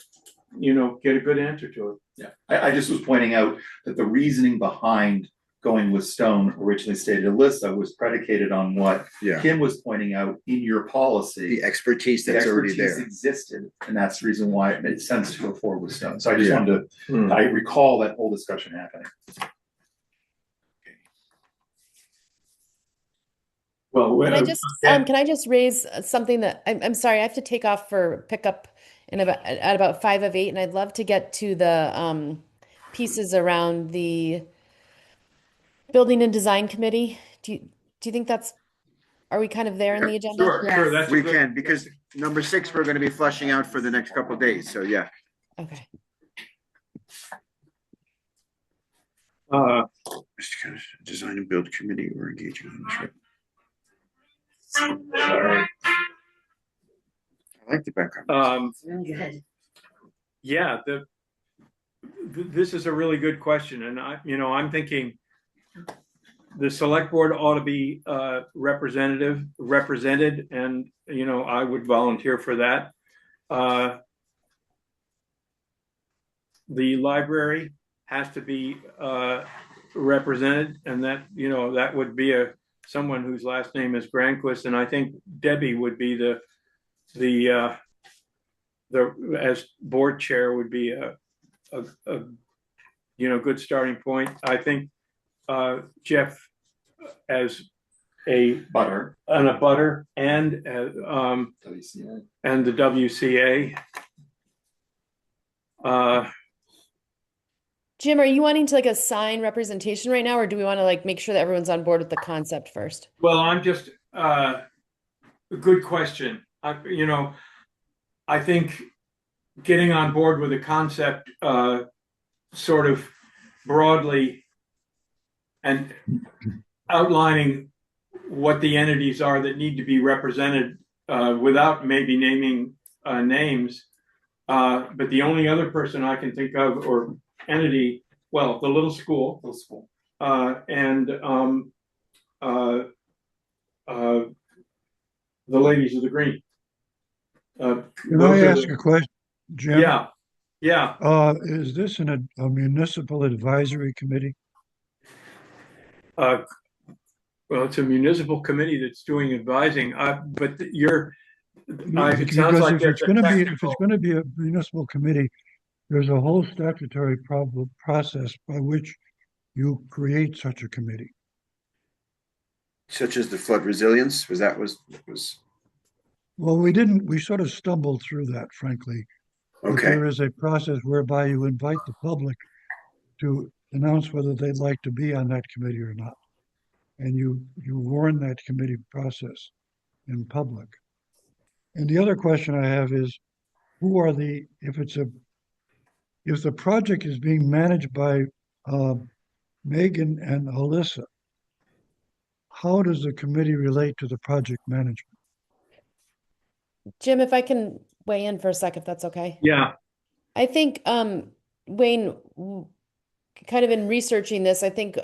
get a good answer to it. Yeah, I just was pointing out that the reasoning behind going with Stone originally stated Alyssa was predicated on what Kim was pointing out in your policy. The expertise that's already there. Existed, and that's the reason why it made sense to go forward with Stone. So I just wanted to, I recall that whole discussion happening. Well, can I just raise something that I'm sorry, I have to take off for pickup at about 5 of 8, and I'd love to get to the pieces around the Building and Design Committee. Do you think are we kind of there in the agenda? Sure, that's we can, because number 6 we're going to be flushing out for the next couple of days. So yeah. Okay. Design and build committee we're engaging on this, right? I like the background. It's really good. Yeah, this is a really good question, and I'm thinking the select board ought to be represented, and I would volunteer for that. the library has to be represented, and that, you know, that would be someone whose last name is Granquist, and I think Debbie would be the as board chair would be a you know, good starting point. I think Jeff as a Butter. abutter and WCA. and the WCA. Jim, are you wanting to like assign representation right now, or do we want to like make sure that everyone's on board with the concept first? Well, I'm just a good question. You know, I think getting on board with the concept sort of broadly and outlining what the entities are that need to be represented without maybe naming names. But the only other person I can think of, or entity, well, the little school, and the ladies of the green. Can I ask a question, Jim? Yeah. Is this a municipal advisory committee? Well, it's a municipal committee that's doing advising, but it sounds like If it's going to be a municipal committee, there's a whole statutory process by which you create such a committee. Such as the flood resilience, was. Well, we sort of stumbled through that, frankly. But Okay, there is a process whereby you invite the public to announce whether they'd like to be on that committee or not. And you warn that committee process in public. And the other question I have is, if the project is being managed by Megan and Alyssa, how does the committee relate to the project management? Jim, if I can weigh in for a sec, if that's okay. Yeah. I think, Wayne, kind of in researching this, I think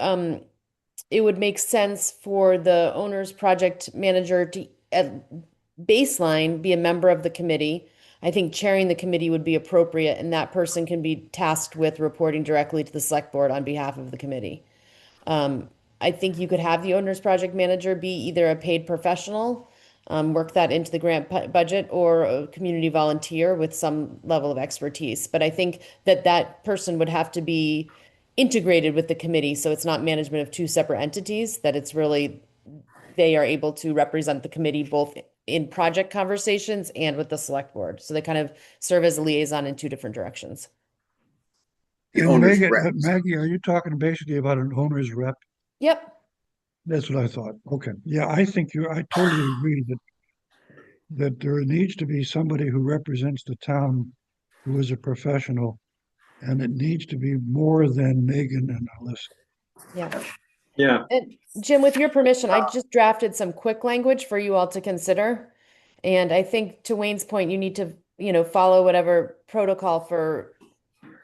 it would make sense for the owner's project manager to, at baseline, be a member of the committee. I think chairing the committee would be appropriate, and that person can be tasked with reporting directly to the select board on behalf of the committee. I think you could have the owner's project manager be either a paid professional, work that into the grant budget, or a community volunteer with some level of expertise. But I think that person would have to be integrated with the committee, so it's not management of two separate entities, that it's really they are able to represent the committee both in project conversations and with the select board. So they kind of serve as a liaison in two different directions. the owner's Megan, rep. Maggie, are you talking basically about an owner's rep? Yep. That's what I thought. Okay. Yeah, I totally agree that there needs to be somebody who represents the town who is a professional, and it needs to be more than Megan and Alyssa. Yeah. Yeah. And Jim, with your permission, I just drafted some quick language for you all to consider. And I think to Wayne's point, you need to, follow whatever protocol for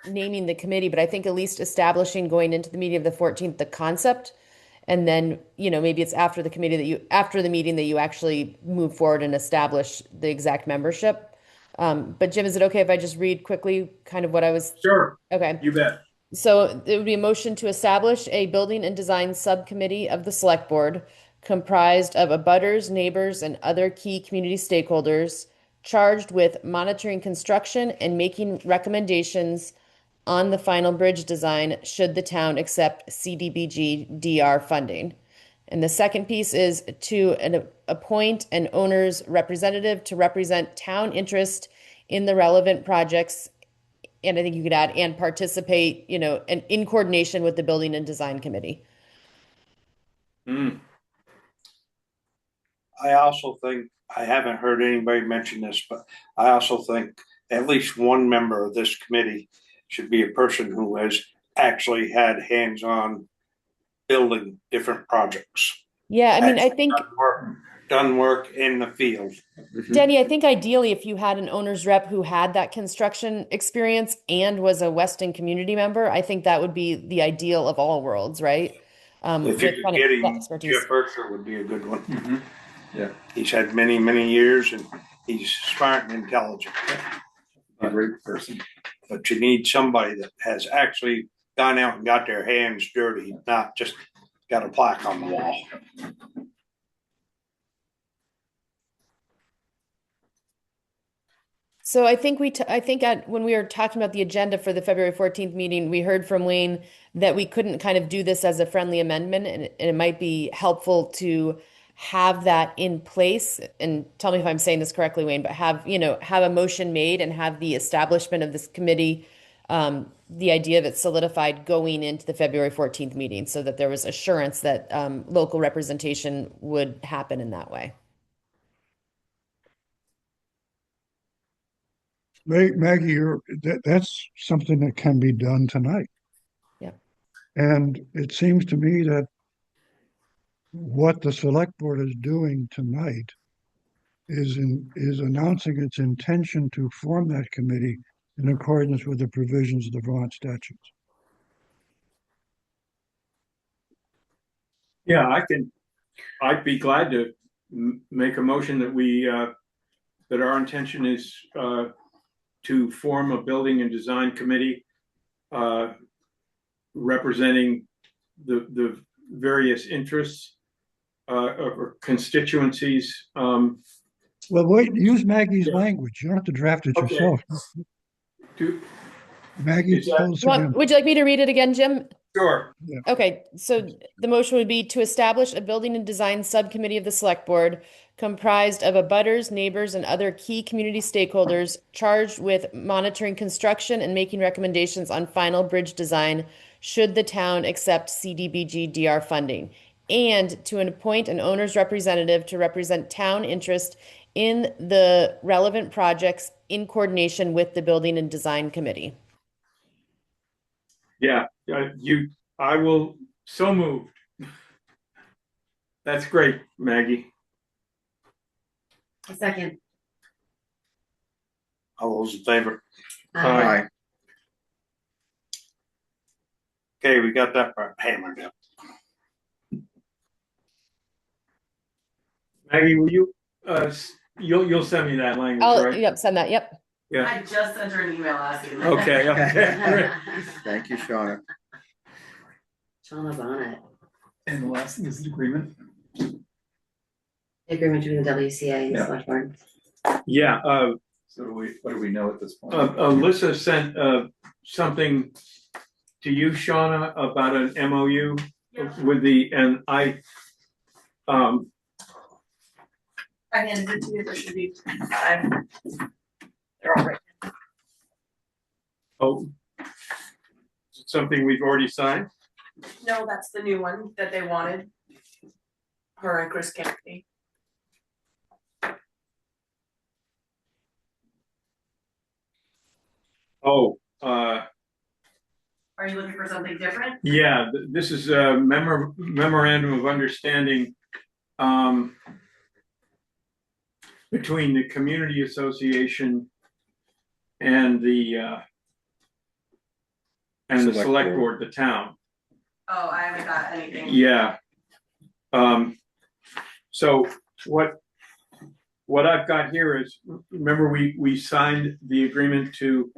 naming the committee, but I think at least establishing going into the meeting of the 14th, the concept, and then, maybe it's after the meeting that you actually move forward and establish the exact membership. But Jim, is it okay if I just read quickly kind of what I was? Sure. Okay. You bet. So it would be a motion to establish a building and design subcommittee of the select board comprised of abutters, neighbors, and other key community stakeholders charged with monitoring construction and making recommendations on the final bridge design should the town accept CDBG DR funding. And the second piece is to appoint an owner's representative to represent town interest in the relevant projects. And I think you could add and participate, and in coordination with the building and design committee. I also think, I haven't heard anybody mention this, but I also think at least one member of this committee should be a person who has actually had hands-on building different projects. Yeah, I mean, I think Done work in the field. Denny, I think ideally if you had an owner's rep who had that construction experience and was a Weston community member, I think that would be the ideal of all worlds, right? If you could get him, Jeff Berkshire would be a good one. Yeah. He's had many, many years, and he's smart and intelligent. A great person. But you need somebody that has actually gone out and got their hands dirty, not just got a plaque on the wall. So I think when we were talking about the agenda for the February 14th meeting, we heard from Wayne that we couldn't kind of do this as a friendly amendment, and it might be helpful to have that in place. And tell me if I'm saying this correctly, Wayne, but have a motion made and have the establishment of this committee, the idea of it solidified going into the February 14th meeting, so that there was assurance that local representation would happen in that way. Maggie, that's something that can be done tonight. Yeah. And it seems to me that what the select board is doing tonight is announcing its intention to form that committee in accordance with the provisions of the Vermont statutes. Yeah, I'd be glad to make a motion that that our intention is to form a building and design committee representing the various interests or constituencies. Well, wait, use Maggie's language. You don't have to draft it Okay. yourself. Maggie, hold us again. Would you like me to read it again, Jim? Sure. Yeah. Okay, so the motion would be to establish a building and design subcommittee of the select board comprised of abutters, neighbors, and other key community stakeholders charged with monitoring construction and making recommendations on final bridge design should the town accept CDBG DR funding, and to appoint an owner's representative to represent town interest in the relevant projects in coordination with the building and design committee. Yeah, I will, so moved. That's great, Maggie. A second. All those in favor? Aye. Okay, we got that part hammered out. Maggie, will you, you'll send me that language, I'll, right? yep, send that, yep. Yeah, I just sent her an email asking. okay, great. Thank you, Shauna. Shauna's on it. And the last thing is the agreement. The agreement between the WCA and the Yeah. select board. Yeah, So what do we know at this point? Alyssa sent something to you, Shauna, about an MOU with and I handed it to you, there should be 5. They're all right. oh, is it something we've already signed? No, that's the new one that they wanted. Her and Chris Kennedy. Oh, Are you looking for something different? yeah, this is a memorandum of understanding between the community association and the select board, the town. Oh, I haven't got anything. Yeah. So what I've got here is, remember we signed the agreement to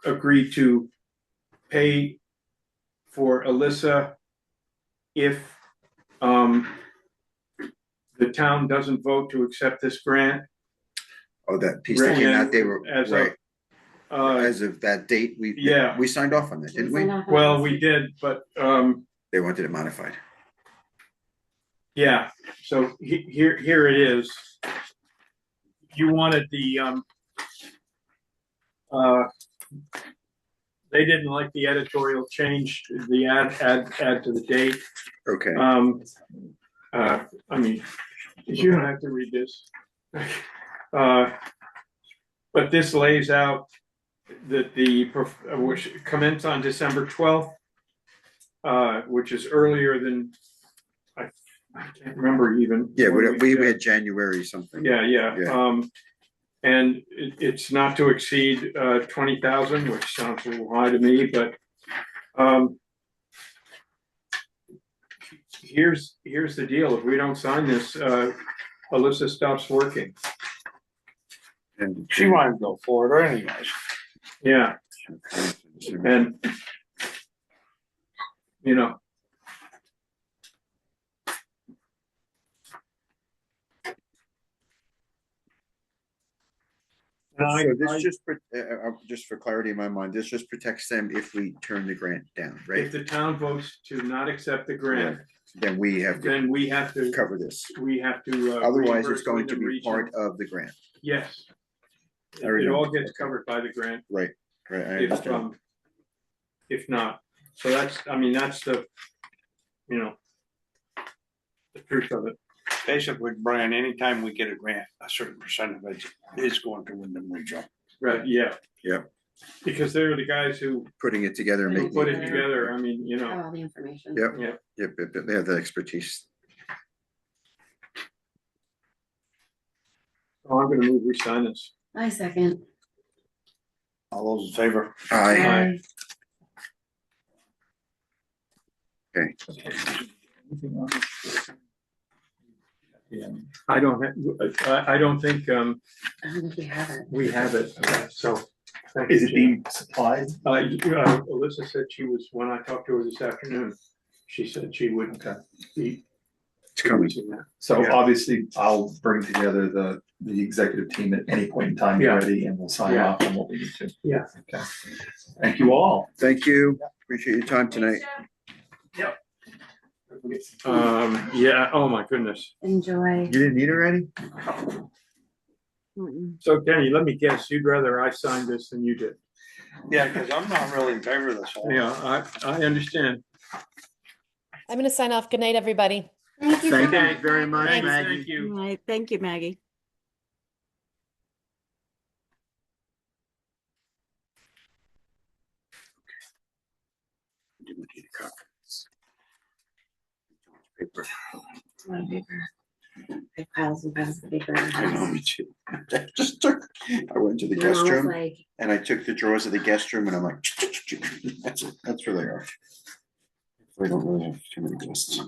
agree to pay for Alyssa if the town doesn't vote to accept this grant. Oh, that piece that came out, they were, As right, of, as of that date, yeah. we signed off on that, didn't we? well, we did, but They wanted it modified. yeah, so here it is. You wanted the they didn't like the editorial change, the add to the date. Okay, I mean, you don't have to read this. But this lays out that which commenced on December 12th, which is earlier than I can't remember even. yeah, when we had January something. Yeah. Yeah. And it's not to exceed 20,000, which sounds a little high to me, but here's the deal. If we don't sign this, Alyssa stops working. And She wanted to go for it anyways. Yeah, and you know, So this just for clarity in my mind, this just protects them if we turn the grant down, if right? the town votes to not accept the grant, Then we have to then we have to, cover this. reimburse Otherwise, it's going to Wyndham be part Regional. of the grant. Yes. I already It all know. gets Okay. covered by the grant. Right, I If, understand. if not, so that's the, you know, the truth of it. Basically, Brian, anytime we get a grant, a certain percent of it is going to Wyndham Regional. Right, yeah. Yeah. Because they're the guys who Putting it together and making. put it together, I mean, you Have know, all the information. Yep. yeah. Yep, they have the expertise. Oh, I'm gonna move, we sign this. I second. All those in favor? Aye. Okay. Yeah. I don't think, I don't think we have it. we have it, so. thank Is you, it Jim. being supplied? Alyssa said she was, when I talked to her this afternoon, she said she would Okay. be. It's coming. using that. So Yeah. obviously, I'll bring together the executive team at any point in time Yeah. ready, and we'll sign Yeah. off on what we need to. Yeah. Okay. Thank you all. Thank you. Appreciate your time tonight. Yeah, oh my goodness. Enjoy. You didn't eat already? So Kenny, let me guess, you'd rather I signed this than you did? Yeah, because I'm not really in favor of this whole. Yeah, I understand. I'm gonna sign off. Good night, everybody. Thank you so Thank much. you very much, Thanks. Maggie. Thank you. All right, thank you, Maggie. Do we need a copy? Paper. A lot of paper. I have piles and piles of paper in the I know, house. me too. I went to the My guest mom was room like, and I took the drawers of the guest room and I'm like, that's it, that's where they are. We don't really have too many guests.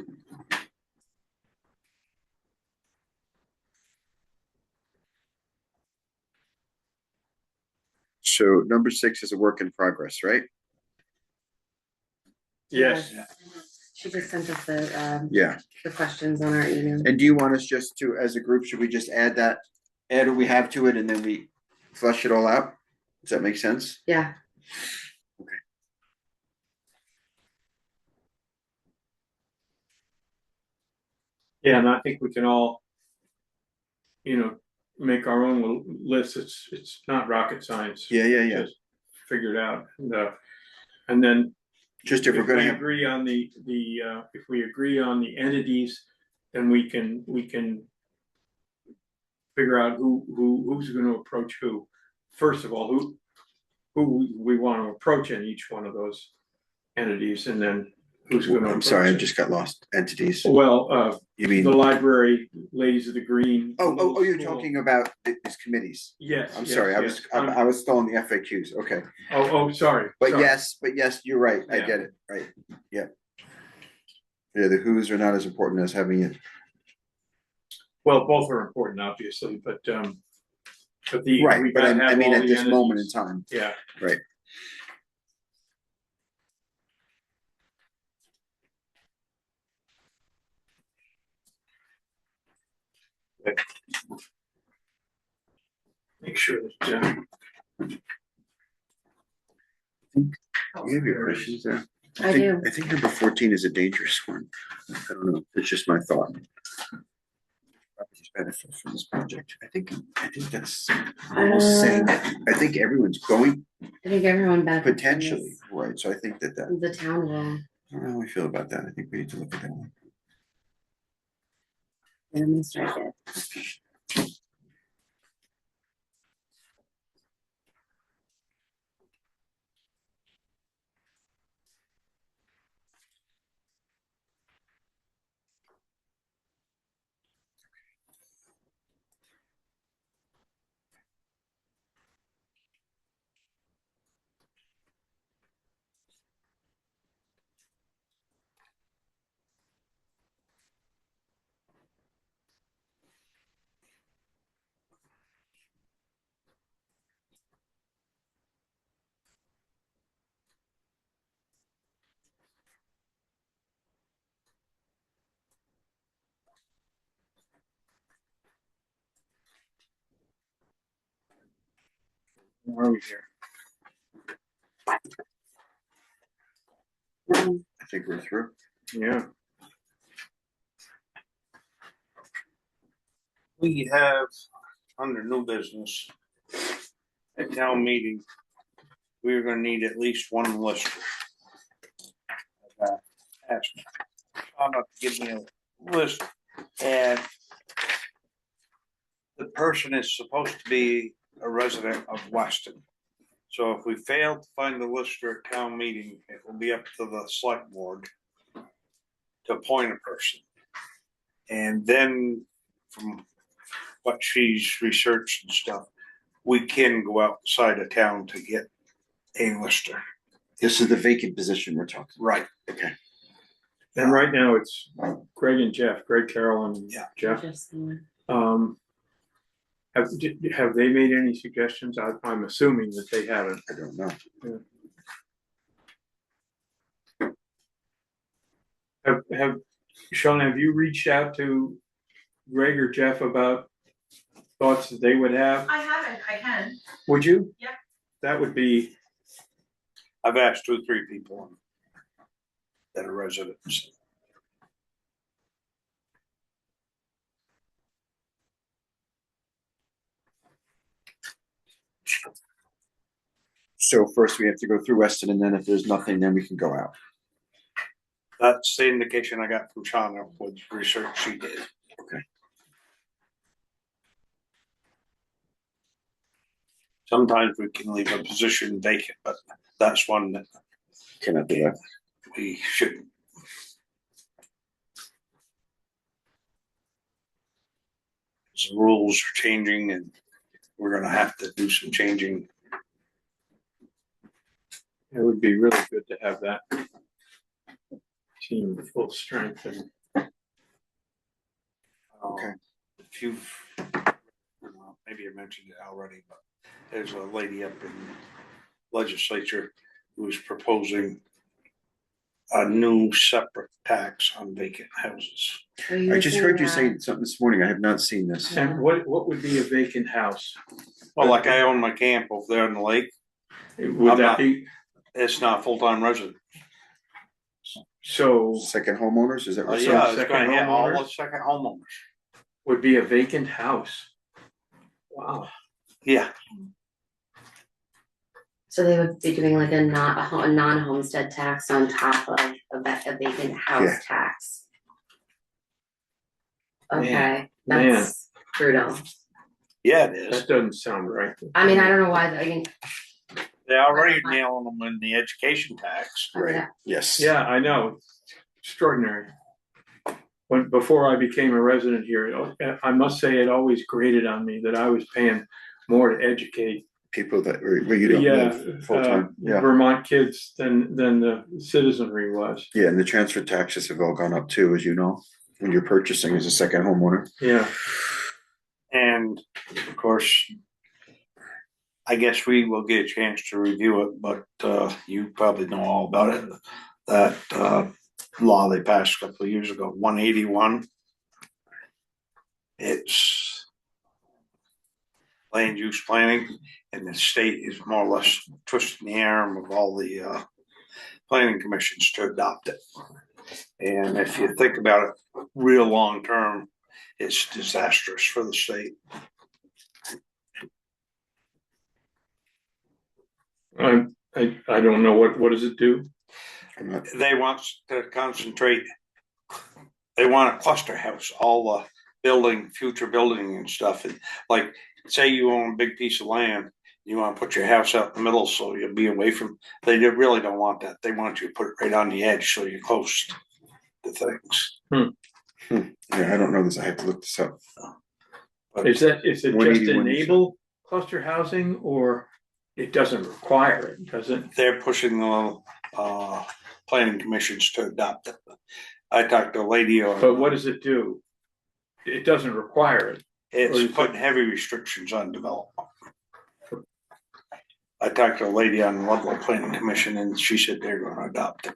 So number 6 is a work in progress, right? Yes. she just sent us Yeah. the questions on our email. And do you want us just to, as a group, should we just add what we have to it and then we flush it all out? Does that make sense? Yeah. Yeah, and I think we can all, you know, make our own list. It's not rocket science. Yeah. Just figure it out. And then Just if we're if gonna we have, agree on if we agree on the entities, then we can figure out who's gonna approach who. First of all, who we want to approach in each one of those entities, and then who's gonna. I'm sorry, I approach just got lost. Entities. it. Well, You mean, the library, Ladies of the Green. oh, you're School. talking about these committees. Yes. I'm yes, sorry, yes. I was still on the FAQs, okay. Sorry. But sorry. yes, you're right, I Yeah. get it, right, yeah. Yeah, the who's are not as important as having it, Well, both are important, obviously, but we right, but gotta I have mean, all at the this moment in entities. time, Yeah. right. Make sure that, You have your questions there? I think- do. I think number 14 is a dangerous one. I don't know, it's just my thought. Properties benefit from this project. I think that's almost saying that, I think everyone's going I think everyone benefits. from potentially, this. right, so I think that, The town will. I don't know how we feel about that, I think we need to look at that one. Let me strike it. Where are we here? I think we're through. Yeah. We have, under new business, at town meeting, we're gonna need at least one lister. Asked Anna to give me a list, and the person is supposed to be a resident of Weston. So if we fail to find the lister at town meeting, it will be up to the select board to appoint a person. And then from what she's researched and stuff, we can go outside of town to get a lister. This is the vacant position we're talking. Right. Okay. And right now it's Greg and Jeff, Greg Carroll and Yeah. Jeff. Just the one. Have they made any suggestions? I'm assuming that they haven't. I don't know. Have Sean, have you reached out to Greg or Jeff about thoughts that they would have? I haven't, I can. Would you? Yep. That would be, I've asked 2 or 3 people that are residents. So first we have to go through Weston, and then if there's nothing, then we can go out. That's the indication I got from Shauna with research she did. Okay. Sometimes we can leave a position vacant, but that's one that Cannot do that. we shouldn't. The rules are changing and we're gonna have to do some changing. it would be really good to have that team at full strength and Okay. If you've, well, maybe I mentioned it already, but there's a lady up in legislature who's proposing a new separate tax on vacant houses. I just heard you say something this morning. I have not seen this. And what would be a vacant house? Well, like I own my camp over there on the lake. Would I'm that not- be, It's not a full-time resident. so Second homeowners, is that right? Yeah, it's second gonna hit all homeowners? the second homeowners. would be a vacant house? Wow. Yeah, So they would be doing like a non-homestead tax on top of a vacant house Yeah. tax. Man, Okay, man. that's brutal. yeah, it is. That doesn't sound right. I mean, I don't know why, I mean, They're already nailing them in the education tax. Right, yes. Yeah, I know. Extraordinary. Before I became a resident here, I must say it always grated on me that I was paying more to educate People that, where you don't live full-time, yeah. Vermont kids than the citizenry was. Yeah, and the transfer taxes have all gone up too, as you know, when you're purchasing as a second homeowner. Yeah. And of course, I guess we will get a chance to review it, but you probably know all about it. That law they passed a couple of years ago, 181. It's land use planning, and the state is more or less twisting the arm of all the planning commissions to adopt it. And if you think about it real long term, it's disastrous for the state. I don't know what does it do? I'm not- They want to concentrate, they want a cluster house, all the building, future building and stuff. And like, say you own a big piece of land, you want to put your house out in the middle so you'll be away from, they really don't want that. They want you to put it right on the edge so you're close to things. Yeah, I don't know this. I have to look this up. Is it just 181, enable cluster housing, or it doesn't require it, does it? They're pushing the planning commissions to adopt it. I talked to a lady on. But what does it do? It doesn't require it. It's putting heavy restrictions on development. I talked to a lady on Ludlow Planning Commission and she said they're gonna adopt it.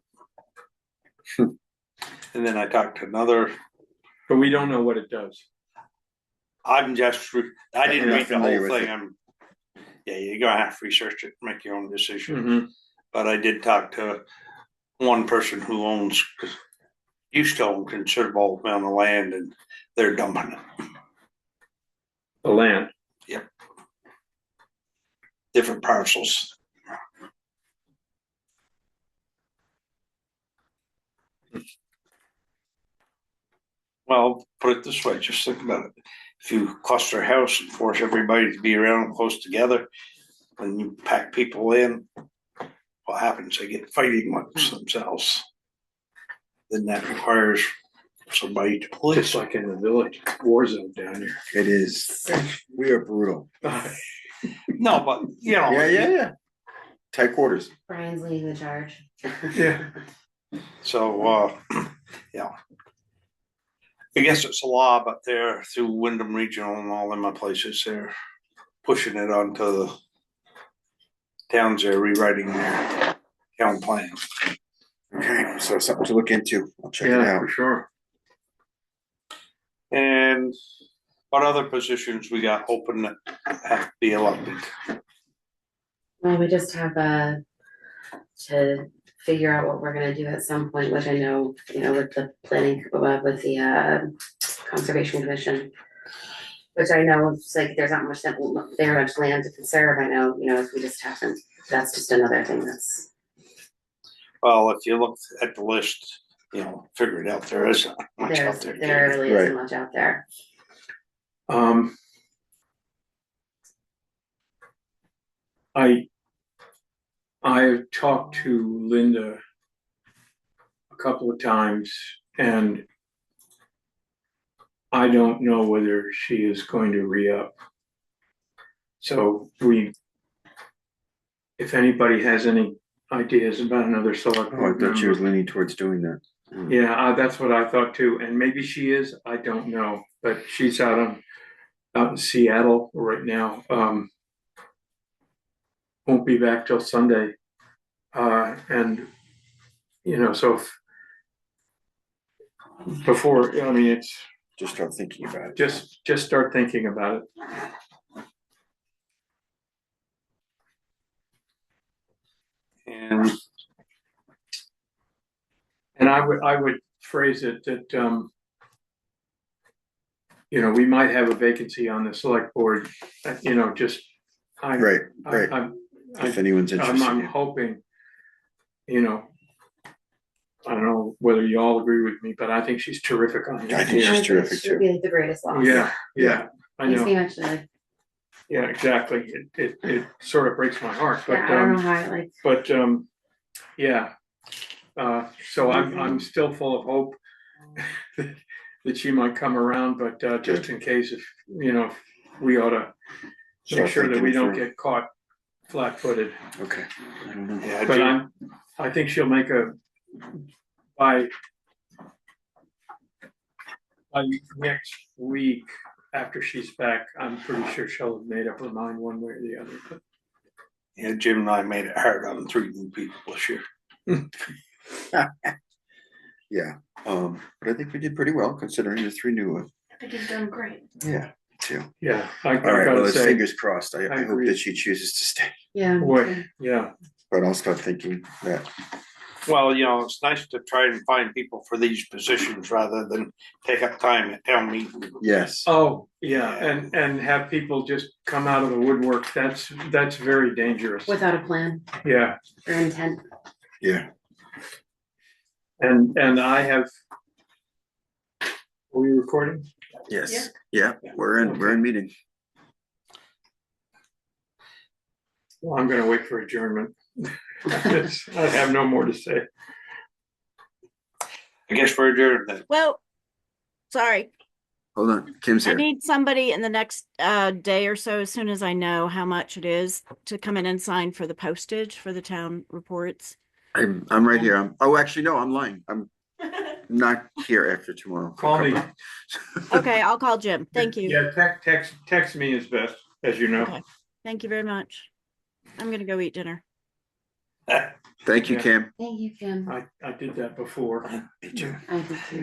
And then I talked to another, But we don't know what it does. I didn't You're not read the familiar whole with thing, it. Yeah, you're gonna have to research it, make your own decision. Mhm. But I did talk to one person who owns, used to own considerable amount of land, and they're dumping it. The land. Different parcels. Well, put it this way, just think about it. If you cluster a house and force everybody to be around close together, when you pack people in, what happens? They get fighting amongst themselves. Then that requires somebody to police. Just like in the village, war zone down here. It is. We are brutal. No, but you know. Yeah. Tight quarters. Brian's leading the charge. Yeah. So, yeah. I guess it's a law, but they're through Wyndham Regional and all them places, they're pushing it onto the towns, they're rewriting their town plan. Okay, so something to look into. I'll check it Yeah, out. for sure. And what other positions we got open that have to be elected? Well, we just have to figure out what we're gonna do at some point, which I know, with the planning, with the conservation commission. Which I know it's like there's not much very much land to conserve. I know, if we just haven't, that's just another thing that's. Well, if you look at the list, figure it out, there isn't much out there. There really isn't much out there. I've talked to Linda a couple of times, and I don't know whether she is going to re-up. So if anybody has any ideas about another select Oh, I board thought she was member. leaning towards doing that. Yeah, that's what I thought too, and maybe she is, I don't know, but she's out in Seattle right now. Won't be back till Sunday. And so before, it's Just start thinking about it. just start thinking about it. And I would phrase it that we might have a vacancy on the select board. Just Right. If anyone's interested. I'm hoping. I don't know whether you all agree with me, but I think she's terrific on I it. think she's terrific She'd too. be like the greatest loss. Yeah, I Makes know. me actually, Yeah, exactly. It sort of breaks my heart, but I don't know how but yeah. So I'm still full of hope that she might come around, but just in case, if we ought to make sure that we don't get caught flat-footed. Okay. I don't know. Yeah, But I think she'll make by next week after she's back, I'm pretty sure she'll have made up her mind one way or the other. But Yeah, Jim and I made it hard on 3 new people this year. Yeah. But I think we did pretty well considering the 3 new ones. I think you've done great. Yeah, too. yeah, I All right, well, gotta it's say, fingers crossed. I hope agree. that she chooses to stay, Yeah. boy, yeah, but I'll start thinking that. Well, it's nice to try and find people for these positions rather than take up time at town meeting. Yes. oh, yeah, and have people just come out of the woodwork, that's very dangerous. Without a plan Yeah, or intent. Yeah. and I have, are we recording? Yes. Yeah. We're in meeting. Well, I'm gonna wait for adjournment. I have no more to say. I guess we're adjourned then. Well, sorry. Hold on. Kim's I here. need somebody in the next day or so, as soon as I know how much it is, to come in and sign for the postage for the town reports. I'm right here. Actually, no, I'm lying. I'm not here after tomorrow. Call me. Okay, I'll call Jim. Thank you. Yeah, text me is best, as you know. Okay. Thank you very much. I'm gonna go eat dinner. Thank you, Yeah. Kim. Thank you, Kim. I did that before. Me too. I did too.